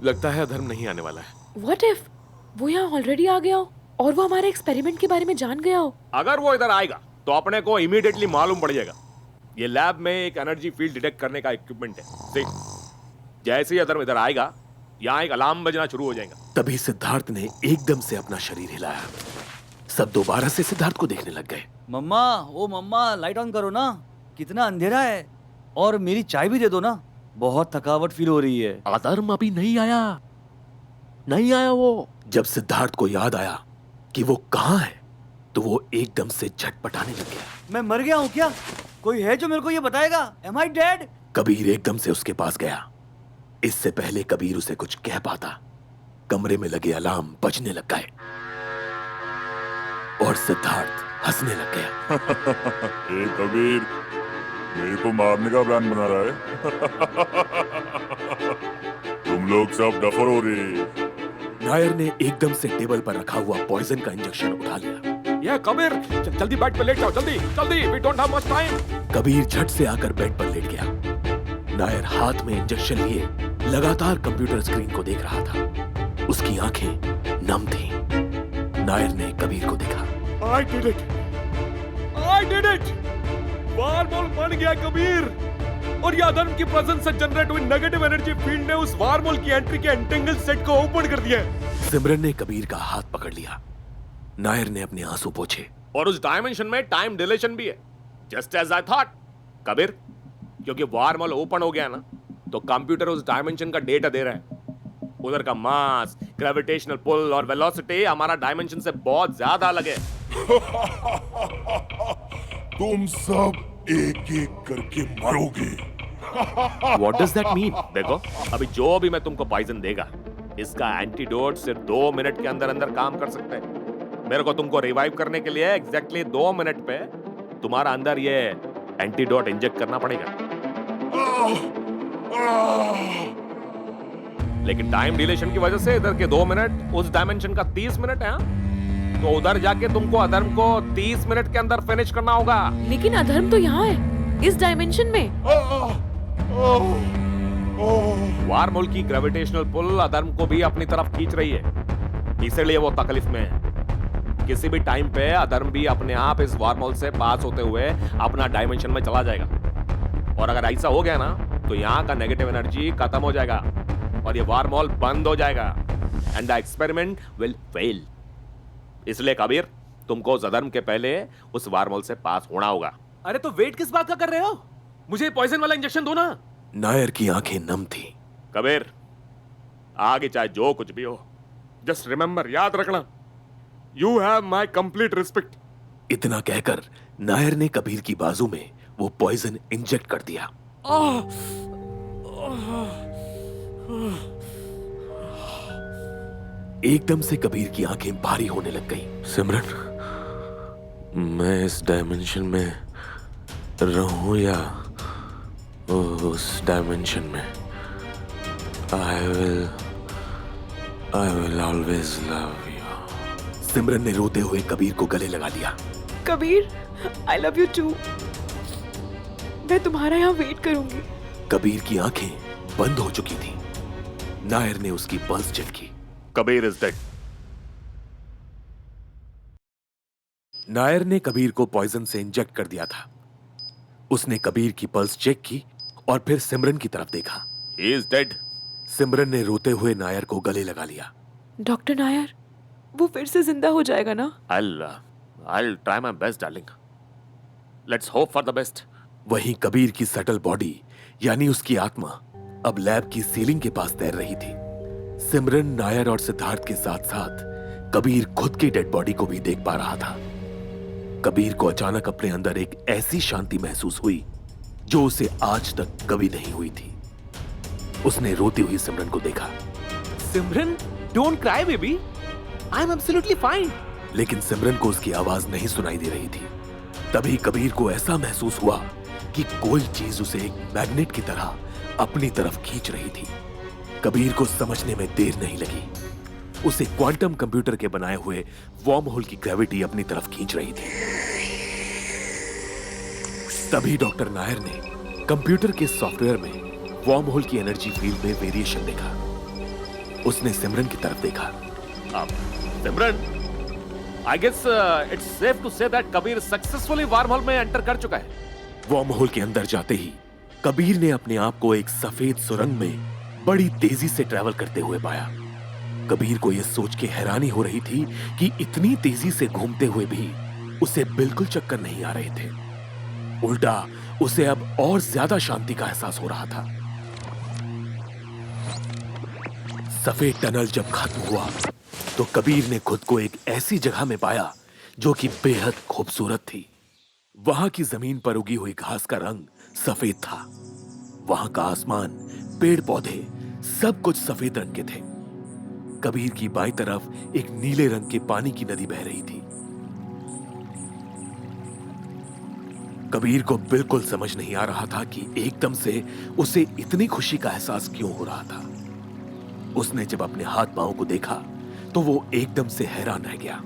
लगता है अधर्म नहीं आने वाला है। व्हाट इफ वो यहाँ ऑलरेडी आ गया हो और वो हमारे एक्सपेरिमेंट के बारे में जान गया हो? अगर वो इधर आएगा तो अपने को इमीडिएटली मालूम पड़ जाएगा। ये लैब में एक एनर्जी फील्ड डिटेक्ट करने का इक्विपमेंट है। देख, जैसे ही अधर्म इधर आएगा, यहाँ एक अलार्म बजना शुरू हो जाएगा। तभी सिद्धार्थ ने एकदम से अपना शरीर हिलाया। सब दोबारा से सिद्धार्थ को देखने लग गए। मम्मा, ओ मम्मा, लाइट ऑन करो ना, कितना अंधेरा है। और मेरी चाय भी दे दो ना, बहुत थकावट फील हो रही है। अधर्म अभी नहीं आया वो। जब सिद्धार्थ को याद आया कि वो कहाँ है, तो वो एकदम से झटपटाने लग गया। मैं मर गया हूँ क्या? कोई है जो मेरे को ये बताएगा? Am I dead? कबीर एकदम से उसके पास गया। इससे पहले कबीर उसे कुछ कह पाता, कमरे में लगे अलार्म बजने लग गए और सिद्धार्थ हंसने लग गया। ए कबीर, मेरे को मारने का प्लान बना रहा है? तुम लोग सब डफर हो रहे। नायर ने एकदम से टेबल पर रखा हुआ पॉइजन का इंजेक्शन उठा लिया। ये कबीर, जल्दी बेड पे लेट जाओ, जल्दी जल्दी, we don't have much time. Kabir झट से आकर बेड पर लेट गया। नायर हाथ में इंजेक्शन लिए लगातार कंप्यूटर स्क्रीन को देख रहा था। उसकी आंखें नम थीं। नायर ने कबीर को देखा। I did it! I did it! वार्मोल बन गया कबीर, और ये अधर्म की प्रेजेंस से जनरेट हुई नेगेटिव एनर्जी फील्ड ने उस वार्मोल की एंट्री के एंटेंगल सेट को ओपन कर दिया है। सिमरन ने कबीर का हाथ पकड़ लिया। नायर ने अपने आंसू पोंछे। और उस डायमेंशन में टाइम डिलेशन भी है, just as I thought. Kabir, क्योंकि वार्मोल ओपन हो गया ना, तो कंप्यूटर उस डायमेंशन का डेटा दे रहा है। उधर का मास, ग्रेविटेशनल पुल और वेलोसिटी हमारा डायमेंशन से बहुत ज्यादा अलग है। तुम सब एक एक करके मरोगे। What does that mean? देखो, अभी जो भी मैं तुमको पॉइजन देगा, इसका एंटीडोट सिर्फ 2 मिनट के अंदर अंदर काम कर सकते हैं। मेरे को तुमको रिवाइव करने के लिए एग्जैक्टली 2 मिनट पे तुम्हारा अंदर ये एंटीडोट इंजेक्ट करना पड़ेगा। लेकिन टाइम डिलेशन की वजह से इधर के 2 मिनट उस डायमेंशन का 30 मिनट है। तो उधर जाके तुमको अधर्म को 30 मिनट के अंदर फिनिश करना होगा। लेकिन अधर्म तो यहाँ है, इस डायमेंशन में। वार्मोल की ग्रेविटेशनल पुल अधर्म को भी अपनी तरफ खींच रही है, इसलिए वो तकलीफ में है। किसी भी टाइम पे अधर्म भी अपने आप इस वार्मोल से पास होते हुए अपना डायमेंशन में चला जाएगा। और अगर ऐसा हो गया ना, तो यहाँ का नेगेटिव एनर्जी खत्म हो जाएगा और ये वार्मोल बंद हो जाएगा and the experiment will fail. इसलिए कबीर, तुमको उस अधर्म के पहले उस वार्मोल से पास होना होगा। अरे तो वेट किस बात का कर रहे हो? मुझे पॉइजन वाला इंजेक्शन दो ना। नायर की आंखें नम थीं। कबीर, आगे चाहे जो कुछ भी हो, जस्ट रिमेंबर, याद रखना, you have my complete respect. इतना कहकर नायर ने कबीर की बाजू में वो पॉइजन इंजेक्ट कर दिया। एकदम से कबीर की आंखें भारी होने लग गईं। सिमरन, मैं इस डायमेंशन में रहूं या उस डायमेंशन में? I will always love you. सिमरन ने रोते हुए कबीर को गले लगा लिया। Kabir, I love you too. मैं तुम्हारा यहाँ वेट करूंगी। कबीर की आंखें बंद हो चुकी थीं। नायर ने उसकी पल्स चेक की। Kabir is dead. नायर ने कबीर को पॉइजन से इंजेक्ट कर दिया था। उसने कबीर की पल्स चेक की और फिर सिमरन की तरफ देखा। He is dead. सिमरन ने रोते हुए नायर को गले लगा लिया। डॉक्टर नायर, वो फिर से जिंदा हो जाएगा ना? I'll try my best, darling. Let's hope for the best. वहीं कबीर की सटल बॉडी यानी उसकी आत्मा अब लैब की सीलिंग के पास तैर रही थी। सिमरन, नायर और सिद्धार्थ के साथ साथ कबीर खुद की डेड बॉडी को भी देख पा रहा था। कबीर को अचानक अपने अंदर एक ऐसी शांति महसूस हुई जो उसे आज तक कभी नहीं हुई थी। उसने रोती हुई सिमरन को देखा। सिमरन, don't cry, baby. I'm absolutely fine. लेकिन सिमरन को उसकी आवाज नहीं सुनाई दे रही थी। तभी कबीर को ऐसा महसूस हुआ कि कोई चीज उसे एक मैग्नेट की तरह अपनी तरफ खींच रही थी। कबीर को समझने में देर नहीं लगी। उसे क्वांटम कंप्यूटर के बनाए हुए वॉर्म होल की ग्रेविटी अपनी तरफ खींच रही थी। तभी डॉक्टर नायर ने कंप्यूटर के सॉफ्टवेयर में वॉर्म होल की एनर्जी फील्ड में वेरिएशन देखा। उसने सिमरन की तरफ देखा। Simran, I guess it's safe to say that Kabir successfully worm hole में एंटर कर चुका है। वॉर्म होल के अंदर जाते ही कबीर ने अपने आप को एक सफेद सुरंग में बड़ी तेजी से ट्रैवल करते हुए पाया। कबीर को यह सोच के हैरानी हो रही थी कि इतनी तेजी से घूमते हुए भी उसे बिल्कुल चक्कर नहीं आ रहे थे। उल्टा उसे अब और ज्यादा शांति का एहसास हो रहा था। सफेद टनल जब खत्म हुआ तो कबीर ने खुद को एक ऐसी जगह में पाया जो कि बेहद खूबसूरत थी। वहां की जमीन पर उगी हुई घास का रंग सफेद था। वहां का आसमान, पेड़ पौधे सब कुछ सफेद रंग के थे। कबीर की बाईं तरफ एक नीले रंग के पानी की नदी बह रही थी। कबीर को बिल्कुल समझ नहीं आ रहा था कि एकदम से उसे इतनी खुशी का एहसास क्यों हो रहा था। उसने जब अपने हाथ पांव को देखा तो वो एकदम से हैरान रह गया।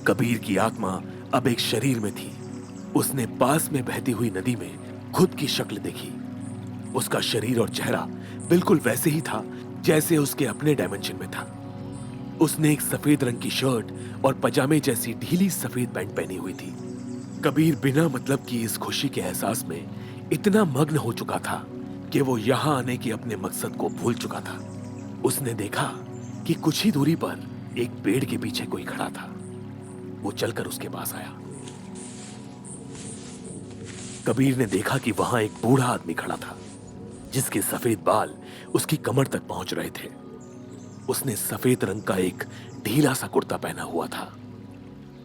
कबीर की आत्मा अब एक शरीर में थी। उसने पास में बहती हुई नदी में खुद की शक्ल देखी। उसका शरीर और चेहरा बिल्कुल वैसे ही था जैसे उसके अपने डायमेंशन में था। उसने एक सफेद रंग की शर्ट और पजामे जैसी ढीली सफेद पैंट पहनी हुई थी। कबीर बिना मतलब की इस खुशी के एहसास में इतना मग्न हो चुका था कि वो यहां आने के अपने मकसद को भूल चुका था। उसने देखा कि कुछ ही दूरी पर एक पेड़ के पीछे कोई खड़ा था। वो चलकर उसके पास आया। कबीर ने देखा कि वहां एक बूढ़ा आदमी खड़ा था जिसके सफेद बाल उसकी कमर तक पहुंच रहे थे। उसने सफेद रंग का एक ढीला सा कुर्ता पहना हुआ था।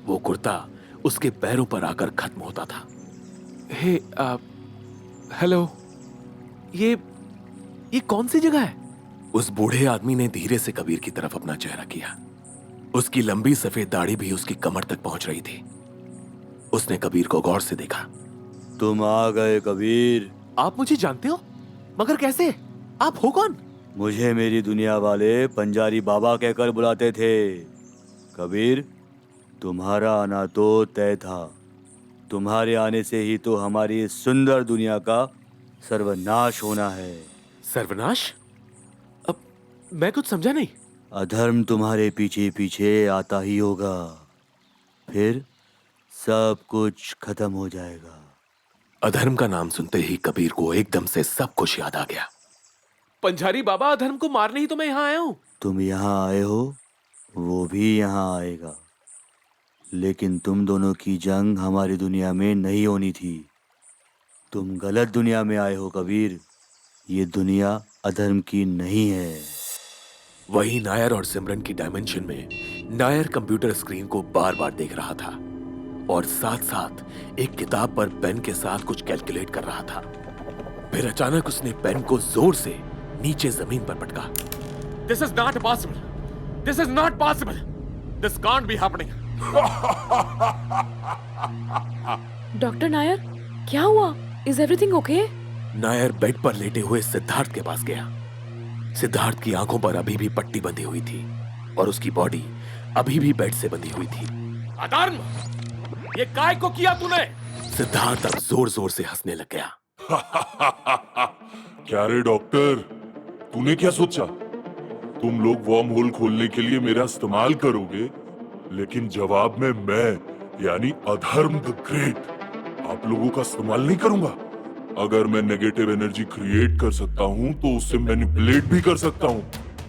वो कुर्ता उसके पैरों पर आकर खत्म होता था। हे, हेलो, ये कौन सी जगह है? उस बूढ़े आदमी ने धीरे से कबीर की तरफ अपना चेहरा किया। उसकी लंबी सफेद दाढ़ी भी उसकी कमर तक पहुंच रही थी। उसने कबीर को गौर से देखा। तुम आ गए कबीर। आप मुझे जानते हो? मगर कैसे? आप हो कौन? मुझे मेरी दुनिया वाले पंजारी बाबा कहकर बुलाते थे। कबीर, तुम्हारा आना तो तय था। तुम्हारे आने से ही तो हमारी इस सुंदर दुनिया का सर्वनाश होना है। सर्वनाश? अब मैं कुछ समझा नहीं। अधर्म तुम्हारे पीछे पीछे आता ही होगा, फिर सब कुछ खत्म हो जाएगा। अधर्म का नाम सुनते ही कबीर को एकदम से सब कुछ याद आ गया। पंजारी बाबा अधर्म को मारने ही तो मैं यहाँ आया हूँ। तुम यहाँ आए हो, वो भी यहाँ आएगा, लेकिन तुम दोनों की जंग हमारी दुनिया में नहीं होनी थी। तुम गलत दुनिया में आए हो कबीर। ये दुनिया अधर्म की नहीं है। वही नायर और सिमरन की डायमेंशन में नायर कंप्यूटर स्क्रीन को बार बार देख रहा था और साथ साथ एक किताब पर पेन के साथ कुछ कैलकुलेट कर रहा था। फिर अचानक उसने पेन को जोर से नीचे जमीन पर पटका। This is not possible. This is not possible. This can't be happening. Doctor Nair, क्या हुआ? Is everything okay? Nair bed पर लेटे हुए सिद्धार्थ के पास गया। सिद्धार्थ की आंखों पर अभी भी पट्टी बंधी हुई थी और उसकी बॉडी अभी भी बेड से बंधी हुई थी। अधर्म, ये काय को किया तूने? सिद्धार्थ अब जोर जोर से हंसने लग गया। क्या रे डॉक्टर, तूने क्या सोचा? तुम लोग वर्म होल खोलने के लिए मेरा इस्तेमाल करोगे, लेकिन जवाब में मैं यानी अधर्म द ग्रेट आप लोगों का इस्तेमाल नहीं करूंगा। अगर मैं नेगेटिव एनर्जी क्रिएट कर सकता हूं तो उससे मैनिपुलेट भी कर सकता हूं,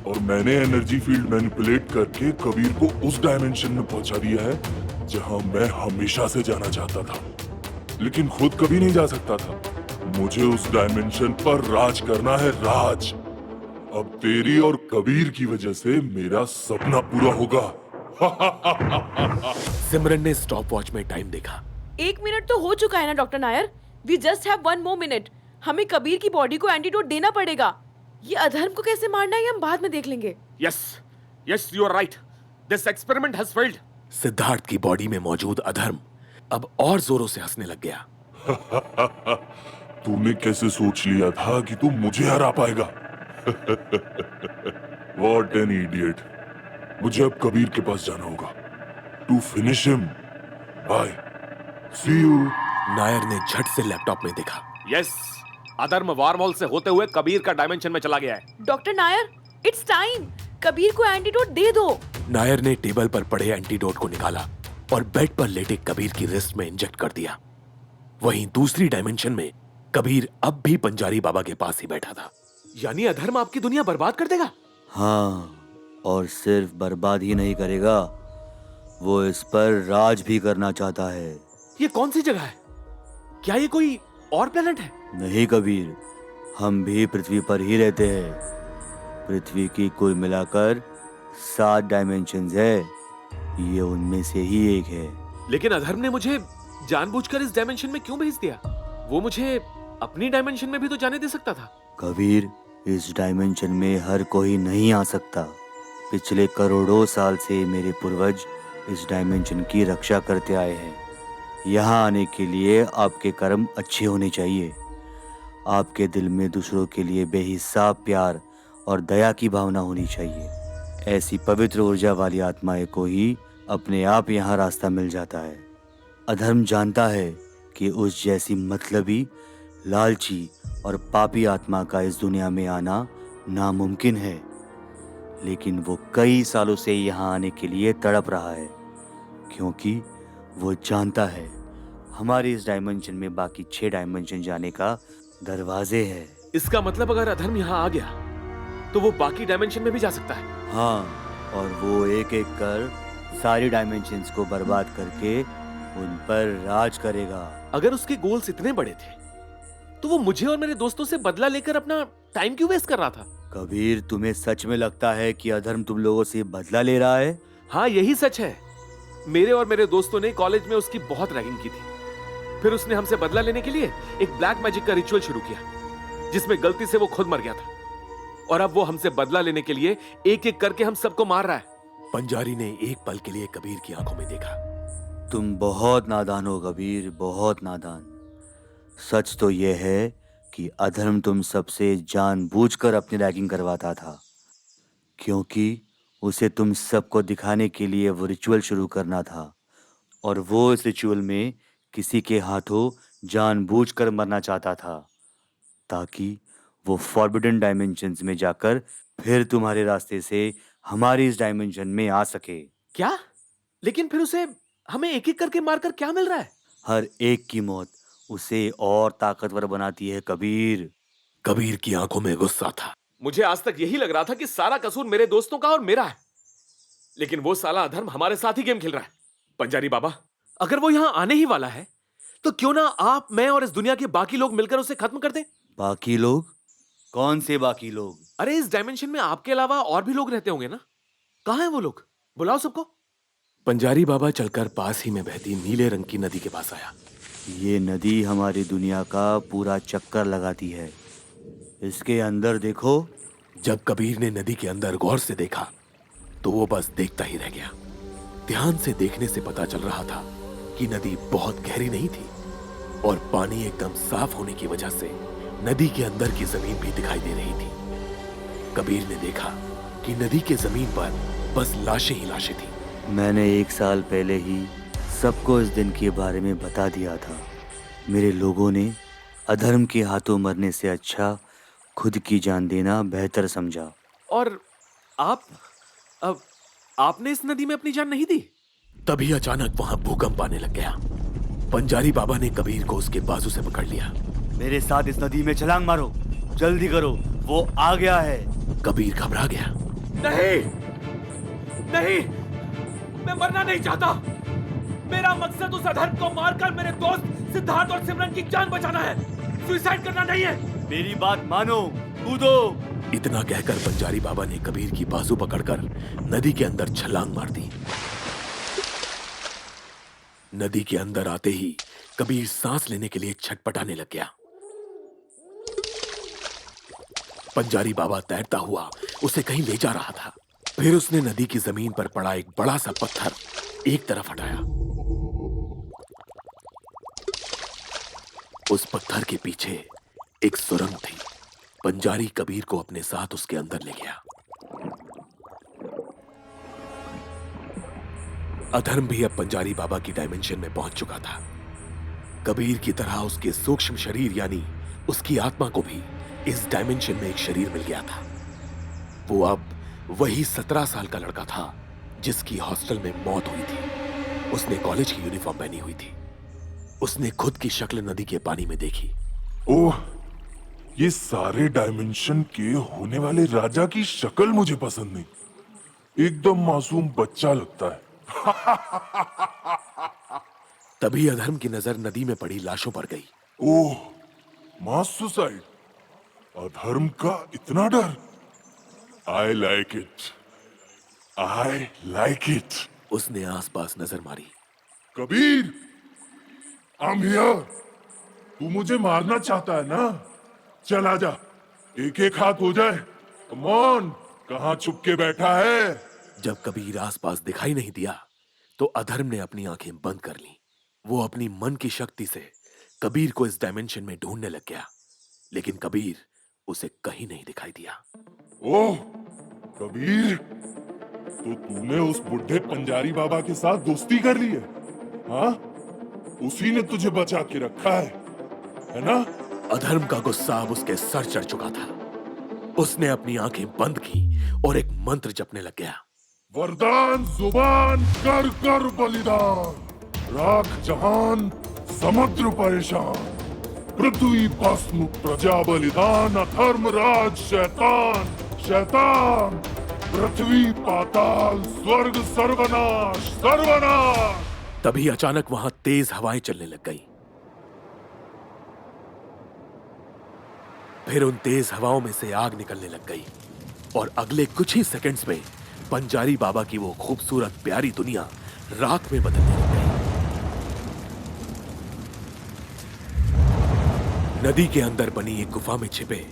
और मैंने एनर्जी फील्ड मैनिपुलेट करके कबीर को उस डायमेंशन में पहुंचा दिया है जहां मैं हमेशा से जाना चाहता था, लेकिन खुद कभी नहीं जा सकता था। मुझे उस डायमेंशन पर राज करना है, राज। अब तेरी और कबीर की वजह से मेरा सपना पूरा होगा। सिमरन ने स्टॉप वॉच में टाइम देखा। 1 मिनट तो हो चुका है ना doctor Nair. We just have 1 more minute। हमें कबीर की बॉडी को एंटीडोट देना पड़ेगा। ये अधर्म को कैसे मारना है ये हम बाद में देख लेंगे। Yes yes, you are right, this experiment has failed. Siddharth की बॉडी में मौजूद अधर्म अब और जोरों से हंसने लग गया। तूने कैसे सोच लिया था कि तू मुझे हरा पाएगा? What an idiot। मुझे अब कबीर के पास जाना होगा to finish him. Bye, see you. Nair ने झट से लैपटॉप में देखा। यस, अधर्म वार्महोल से होते हुए कबीर का डायमेंशन में चला गया है। Doctor Nair, it's time. Kabir को एंटीडोट दे दो। नायर ने टेबल पर पड़े एंटीडोट को निकाला और बेड पर लेटे कबीर की रिस्ट में इंजेक्ट कर दिया। वहीं दूसरी डायमेंशन में कबीर अब भी पंजारी बाबा के पास ही बैठा था। यानी अधर्म आपकी दुनिया बर्बाद कर देगा? हाँ, और सिर्फ बर्बाद ही नहीं करेगा, वो इस पर राज भी करना चाहता है। ये कौन सी जगह है? क्या ये कोई और प्लेनेट है? नहीं कबीर, हम भी पृथ्वी पर ही रहते हैं। पृथ्वी की कुल मिलाकर 7 डायमेंशंस है, ये उनमें से ही एक है। लेकिन अधर्म ने मुझे जानबूझकर इस डायमेंशन में क्यों भेज दिया? वो मुझे अपनी डायमेंशन में भी तो जाने दे सकता था। कबीर, इस डायमेंशन में हर कोई नहीं आ सकता। पिछले करोड़ों साल से मेरे पूर्वज इस डायमेंशन की रक्षा करते आए हैं। यहाँ आने के लिए आपके कर्म अच्छे होने चाहिए। आपके दिल में दूसरों के लिए बेहिसाब प्यार और दया की भावना होनी चाहिए। ऐसी पवित्र ऊर्जा वाली आत्माएं को ही अपने आप यहाँ रास्ता मिल जाता है। अधर्म जानता है कि उस जैसी मतलबी, लालची और पापी आत्मा का इस दुनिया में आना नामुमकिन है, लेकिन वो कई सालों से यहाँ आने के लिए तड़प रहा है, क्योंकि वो जानता है हमारे इस डायमेंशन में बाकी 6 डायमेंशन जाने का दरवाजे हैं। इसका मतलब अगर अधर्म यहाँ आ गया तो वो बाकी डायमेंशन में भी जा सकता है। हाँ, और वो एक एक कर सारी डायमेंशंस को बर्बाद करके उन पर राज करेगा। अगर उसके गोल्स इतने बड़े थे तो वो मुझे और मेरे दोस्तों से बदला लेकर अपना टाइम क्यों वेस्ट कर रहा था? कबीर, तुम्हें सच में लगता है कि अधर्म तुम लोगों से बदला ले रहा है? हाँ, यही सच है। मेरे और मेरे दोस्तों ने कॉलेज में उसकी बहुत रैगिंग की थी। फिर उसने हमसे बदला लेने के लिए एक ब्लैक मैजिक का रिचुअल शुरू किया, जिसमें गलती से वो खुद मर गया था। और अब वो हमसे बदला लेने के लिए एक एक करके हम सबको मार रहा है। पंजारी ने एक पल के लिए कबीर की आंखों में देखा। तुम बहुत नादान हो कबीर, बहुत नादान। सच तो यह है कि अधर्म तुम सबसे जानबूझकर अपनी रैगिंग करवाता था, क्योंकि उसे तुम सबको दिखाने के लिए वो रिचुअल शुरू करना था, और वो इस रिचुअल में किसी के हाथों जानबूझकर मरना चाहता था, ताकि वो फॉरबिडन डायमेंशंस में जाकर फिर तुम्हारे रास्ते से हमारी इस डायमेंशन में आ सके। क्या? लेकिन फिर उसे हमें एक एक करके मारकर क्या मिल रहा है? हर एक की मौत उसे और ताकतवर बनाती है कबीर। कबीर की आंखों में गुस्सा था। मुझे आज तक यही लग रहा था कि सारा कसूर मेरे दोस्तों का और मेरा है, लेकिन वो साला अधर्म हमारे साथ ही गेम खेल रहा है। पंजारी बाबा, अगर वो यहाँ आने ही वाला है तो क्यों ना आप, मैं और इस दुनिया के बाकी लोग मिलकर उसे खत्म कर दें? बाकी लोग? कौन से बाकी लोग? अरे, इस डायमेंशन में आपके अलावा और भी लोग रहते होंगे ना? कहाँ हैं वो लोग? बुलाओ सबको। पंजारी बाबा चलकर पास ही में बहती नीले रंग की नदी के पास आया। ये नदी हमारी दुनिया का पूरा चक्कर लगाती है। इसके अंदर देखो। जब कबीर ने नदी के अंदर गौर से देखा तो वो बस देखता ही रह गया। ध्यान से देखने से पता चल रहा था कि नदी बहुत गहरी नहीं थी, और पानी एकदम साफ होने की वजह से नदी के अंदर की जमीन भी दिखाई दे रही थी। कबीर ने देखा कि नदी के जमीन पर बस लाशें ही लाशें थी। मैंने 1 साल पहले ही सबको इस दिन के बारे में बता दिया था। मेरे लोगों ने अधर्म के हाथों मरने से अच्छा खुद की जान देना बेहतर समझा। और आप अब आपने इस नदी में अपनी जान नहीं दी? तभी अचानक वहां भूकंप आने लग गया। पंजारी बाबा ने कबीर को उसके बाजू से पकड़ लिया। मेरे साथ इस नदी में छलांग मारो, जल्दी करो, वो आ गया है। कबीर घबरा गया। नहीं, नहीं, मैं मरना नहीं चाहता। मेरा मकसद उस अधर्म को मारकर मेरे दोस्त सिद्धार्थ और सिमरन की जान बचाना है, सुसाइड करना नहीं है। मेरी बात मानो, कूदो। इतना कहकर पंजारी बाबा ने कबीर की बाजू पकड़कर नदी के अंदर छलांग मार दी। नदी के अंदर आते ही कबीर सांस लेने के लिए छटपटाने लग गया। पंजारी बाबा तैरता हुआ उसे कहीं ले जा रहा था। फिर उसने नदी की जमीन पर पड़ा एक बड़ा सा पत्थर एक तरफ हटाया। उस पत्थर के पीछे एक सुरंग थी। पंजारी कबीर को अपने साथ उसके अंदर ले गया। अधर्म भी अब पंजारी बाबा की डायमेंशन में पहुंच चुका था। कबीर की तरह उसके सूक्ष्म शरीर यानी उसकी आत्मा को भी इस डायमेंशन में एक शरीर मिल गया था। वो अब वही 17 साल का लड़का था जिसकी हॉस्टल में मौत हुई थी। उसने कॉलेज की यूनिफॉर्म पहनी हुई थी। उसने खुद की शक्ल नदी के पानी में देखी। ओह, ये सारे डायमेंशन के होने वाले राजा की शक्ल मुझे पसंद नहीं। एकदम मासूम बच्चा लगता है। तभी अधर्म की नजर नदी में पड़ी लाशों पर गई। ओह, मास सुसाइड। अधर्म का इतना डर। I like it, I like it. उसने आसपास नजर मारी। Kabir, I am here. तू मुझे मारना चाहता है ना? चल आजा, एक एक हाथ हो जाए। कम ऑन, कहां छुप के बैठा है? जब कबीर आसपास दिखाई नहीं दिया तो अधर्म ने अपनी आंखें बंद कर लीं। वो अपनी मन की शक्ति से कबीर को इस डायमेंशन में ढूंढने लग गया, लेकिन कबीर उसे कहीं नहीं दिखाई दिया। ओह कबीर, तो तूने उस बुढ़े पंजारी बाबा के साथ दोस्ती कर ली है? हाँ, उसी ने तुझे बचा के रखा है ना? अधर्म का गुस्सा अब उसके सर चढ़ चुका था। उसने अपनी आंखें बंद की और एक मंत्र जपने लग गया। वरदान जुबान कर कर बलिदान, राख जहान समुद्र परेशान, पृथ्वी भस्म प्रजा बलिदान, अधर्म राज शैतान शैतान, पृथ्वी पाताल स्वर्ग सर्वनाश सर्वनाश। तभी अचानक वहां तेज हवाएं चलने लग गईं। फिर उन तेज हवाओं में से आग निकलने लग गई और अगले कुछ ही सेकंड्स में पंजारी बाबा की वो खूबसूरत प्यारी दुनिया राख में बदलने लग गई। नदी के अंदर बनी एक गुफा में छिपे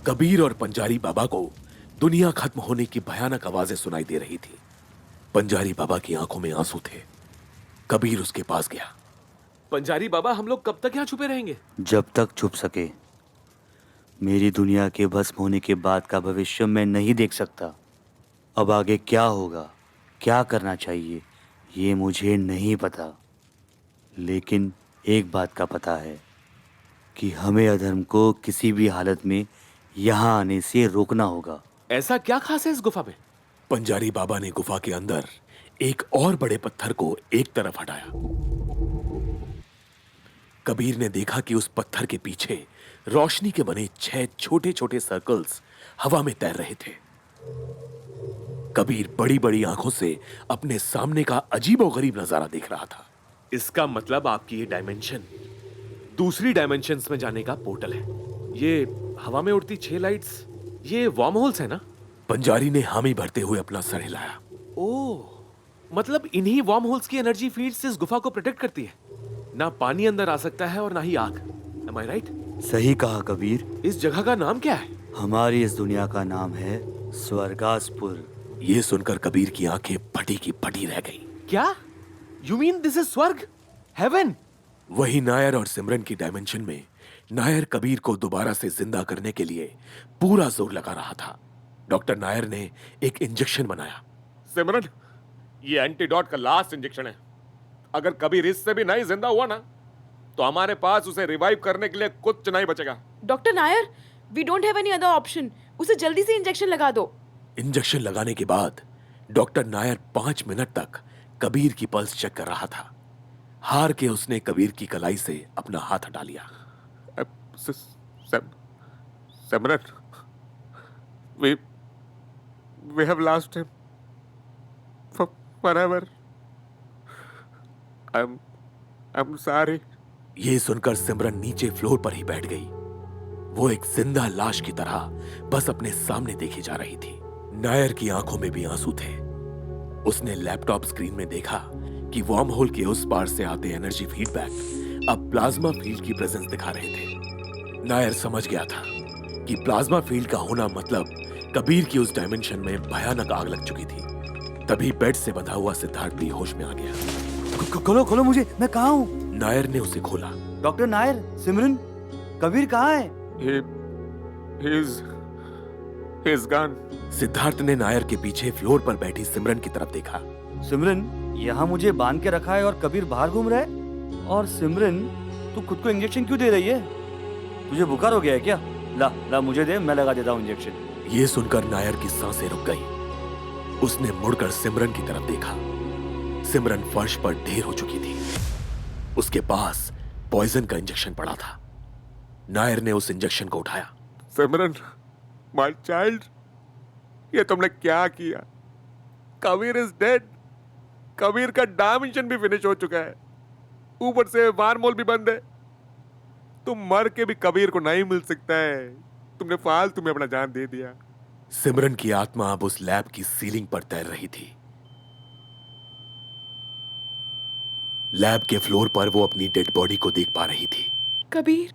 कबीर और पंजारी बाबा को दुनिया खत्म होने की भयानक आवाजें सुनाई दे रही थी। पंजारी बाबा की आंखों में आंसू थे। कबीर उसके पास गया। पंजारी बाबा, हम लोग कब तक यहाँ छुपे रहेंगे? जब तक छुप सके। मेरी दुनिया के भस्म होने के बाद का भविष्य मैं नहीं देख सकता। अब आगे क्या होगा, क्या करना चाहिए, ये मुझे नहीं पता। लेकिन एक बात का पता है कि हमें अधर्म को किसी भी हालत में यहाँ आने से रोकना होगा। ऐसा क्या खास है इस गुफा में? पंजारी बाबा ने गुफा के अंदर एक और बड़े पत्थर को एक तरफ हटाया। कबीर ने देखा कि उस पत्थर के पीछे रोशनी के बने 6 छोटे छोटे सर्कल्स हवा में तैर रहे थे। कबीर बड़ी बड़ी आंखों से अपने सामने का अजीबोगरीब नजारा देख रहा था। इसका मतलब आपकी ये डायमेंशन दूसरी डायमेंशंस में जाने का पोर्टल है। ये हवा में उड़ती 6 लाइट्स, ये वार्म होल्स है ना? पंजारी ने हामी भरते हुए अपना सर हिलाया। ओह, मतलब इन्हीं वार्म होल्स की एनर्जी फील्ड्स इस गुफा को प्रोटेक्ट करती है। ना पानी अंदर आ सकता है और ना ही आग। Am I right? सही कहा कबीर। इस जगह का नाम क्या है? हमारी इस दुनिया का नाम है स्वर्गासपुर। यह सुनकर कबीर की आंखें फटी की फटी रह गईं। क्या? You mean this is स्वर्ग? Heaven? वही नायर और सिमरन की डायमेंशन में नायर कबीर को दोबारा से जिंदा करने के लिए पूरा जोर लगा रहा था। डॉक्टर नायर ने एक इंजेक्शन बनाया। सिमरन, ये एंटीडोट का लास्ट इंजेक्शन है। अगर कबीर इससे भी नहीं जिंदा हुआ ना, तो हमारे पास उसे रिवाइव करने के लिए कुछ नहीं बचेगा। Doctor Nair, we don't have any other option. उसे जल्दी से इंजेक्शन लगा दो। इंजेक्शन लगाने के बाद डॉक्टर नायर 5 मिनट तक कबीर की पल्स चेक कर रहा था। हार के उसने कबीर की कलाई से अपना हाथ हटा लिया। सिमरन, we have lost him forever. I'm sorry. ये सुनकर सिमरन नीचे फ्लोर पर ही बैठ गई। वो एक जिंदा लाश की तरह बस अपने सामने देखी जा रही थी। नायर की आंखों में भी आंसू थे। उसने लैपटॉप स्क्रीन में देखा कि वर्म होल के उस पार से आते एनर्जी फीडबैक अब प्लाज्मा फील्ड की प्रेजेंस दिखा रहे थे। नायर समझ गया था कि प्लाज्मा फील्ड का होना मतलब कबीर की उस डायमेंशन में भयानक आग लग चुकी थी। तभी बेड से बंधा हुआ सिद्धार्थ भी होश में आ गया। खोलो खोलो मुझे, मैं कहाँ हूँ? नायर ने उसे खोला। डॉक्टर नायर, सिमरन, कबीर कहाँ है? He's gone. सिद्धार्थ ने नायर के पीछे फ्लोर पर बैठी सिमरन की तरफ देखा। सिमरन, यहाँ मुझे बांध के रखा है और कबीर बाहर घूम रहा है। और सिमरन, तू खुद को इंजेक्शन क्यों दे रही है? तुझे बुखार हो गया है क्या? ला मुझे दे, मैं लगा देता हूँ इंजेक्शन। ये सुनकर नायर की सांसें रुक गई। उसने मुड़कर सिमरन की तरफ देखा। सिमरन फर्श पर ढेर हो चुकी थी। उसके पास पॉइजन का इंजेक्शन पड़ा था। नायर ने उस इंजेक्शन को उठाया। सिमरन, माय चाइल्ड, ये तुमने क्या किया? Kabir is dead. कबीर का डायमेंशन भी फिनिश हो चुका है, ऊपर से वार्महोल भी बंद है। तुम मर के भी कबीर को नहीं मिल सकता है। तुमने फालतू में अपना जान दे दिया। सिमरन की आत्मा अब उस लैब की सीलिंग पर तैर रही थी। लैब के फ्लोर पर वो अपनी डेड बॉडी को देख पा रही थी। कबीर,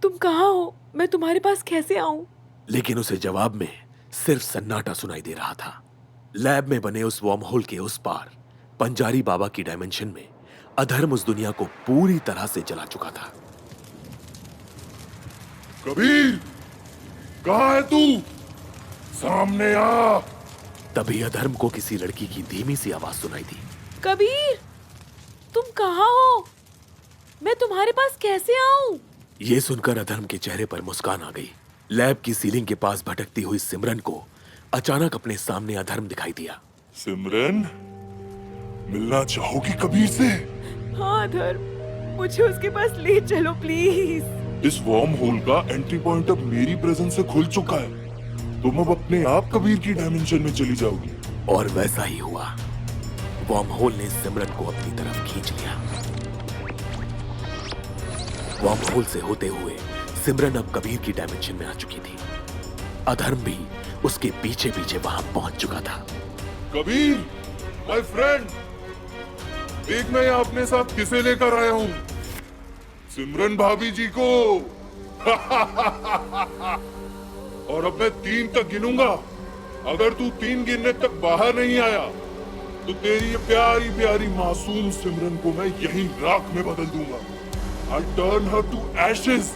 तुम कहाँ हो? मैं तुम्हारे पास कैसे आऊं? लेकिन उसे जवाब में सिर्फ सन्नाटा सुनाई दे रहा था। लैब में बने उस वर्म होल के उस पार पंजारी बाबा की डायमेंशन में अधर्म उस दुनिया को पूरी तरह से जला चुका था। कबीर, कहाँ है तू? सामने आ। तभी अधर्म को किसी लड़की की धीमी सी आवाज सुनाई दी। कबीर, तुम कहाँ हो? मैं तुम्हारे पास कैसे आऊं? ये सुनकर अधर्म के चेहरे पर मुस्कान आ गई। लैब की सीलिंग के पास भटकती हुई सिमरन को अचानक अपने सामने अधर्म दिखाई दिया। सिमरन, मिलना चाहोगी कबीर से? हाँ धर्म, मुझे उसके पास ले चलो प्लीज। इस वर्म होल का एंट्री पॉइंट अब मेरी प्रेजेंस से खुल चुका है। तुम अब अपने आप कबीर की डायमेंशन में चली जाओगी। और वैसा ही हुआ। वर्म होल ने सिमरन को अपनी तरफ खींच लिया। वर्म होल से होते हुए सिमरन अब कबीर की डायमेंशन में आ चुकी थी। अधर्म भी उसके पीछे पीछे वहां पहुंच चुका था। कबीर, माय फ्रेंड, देख मैं यहाँ अपने साथ किसे लेकर आया हूँ? सिमरन भाभी जी को। और अब मैं 3 तक गिनूंगा। अगर तू 3 गिनने तक बाहर नहीं आया तो तेरी ये प्यारी प्यारी मासूम सिमरन को मैं यही राख में बदल दूंगा। I'll turn her to ashes.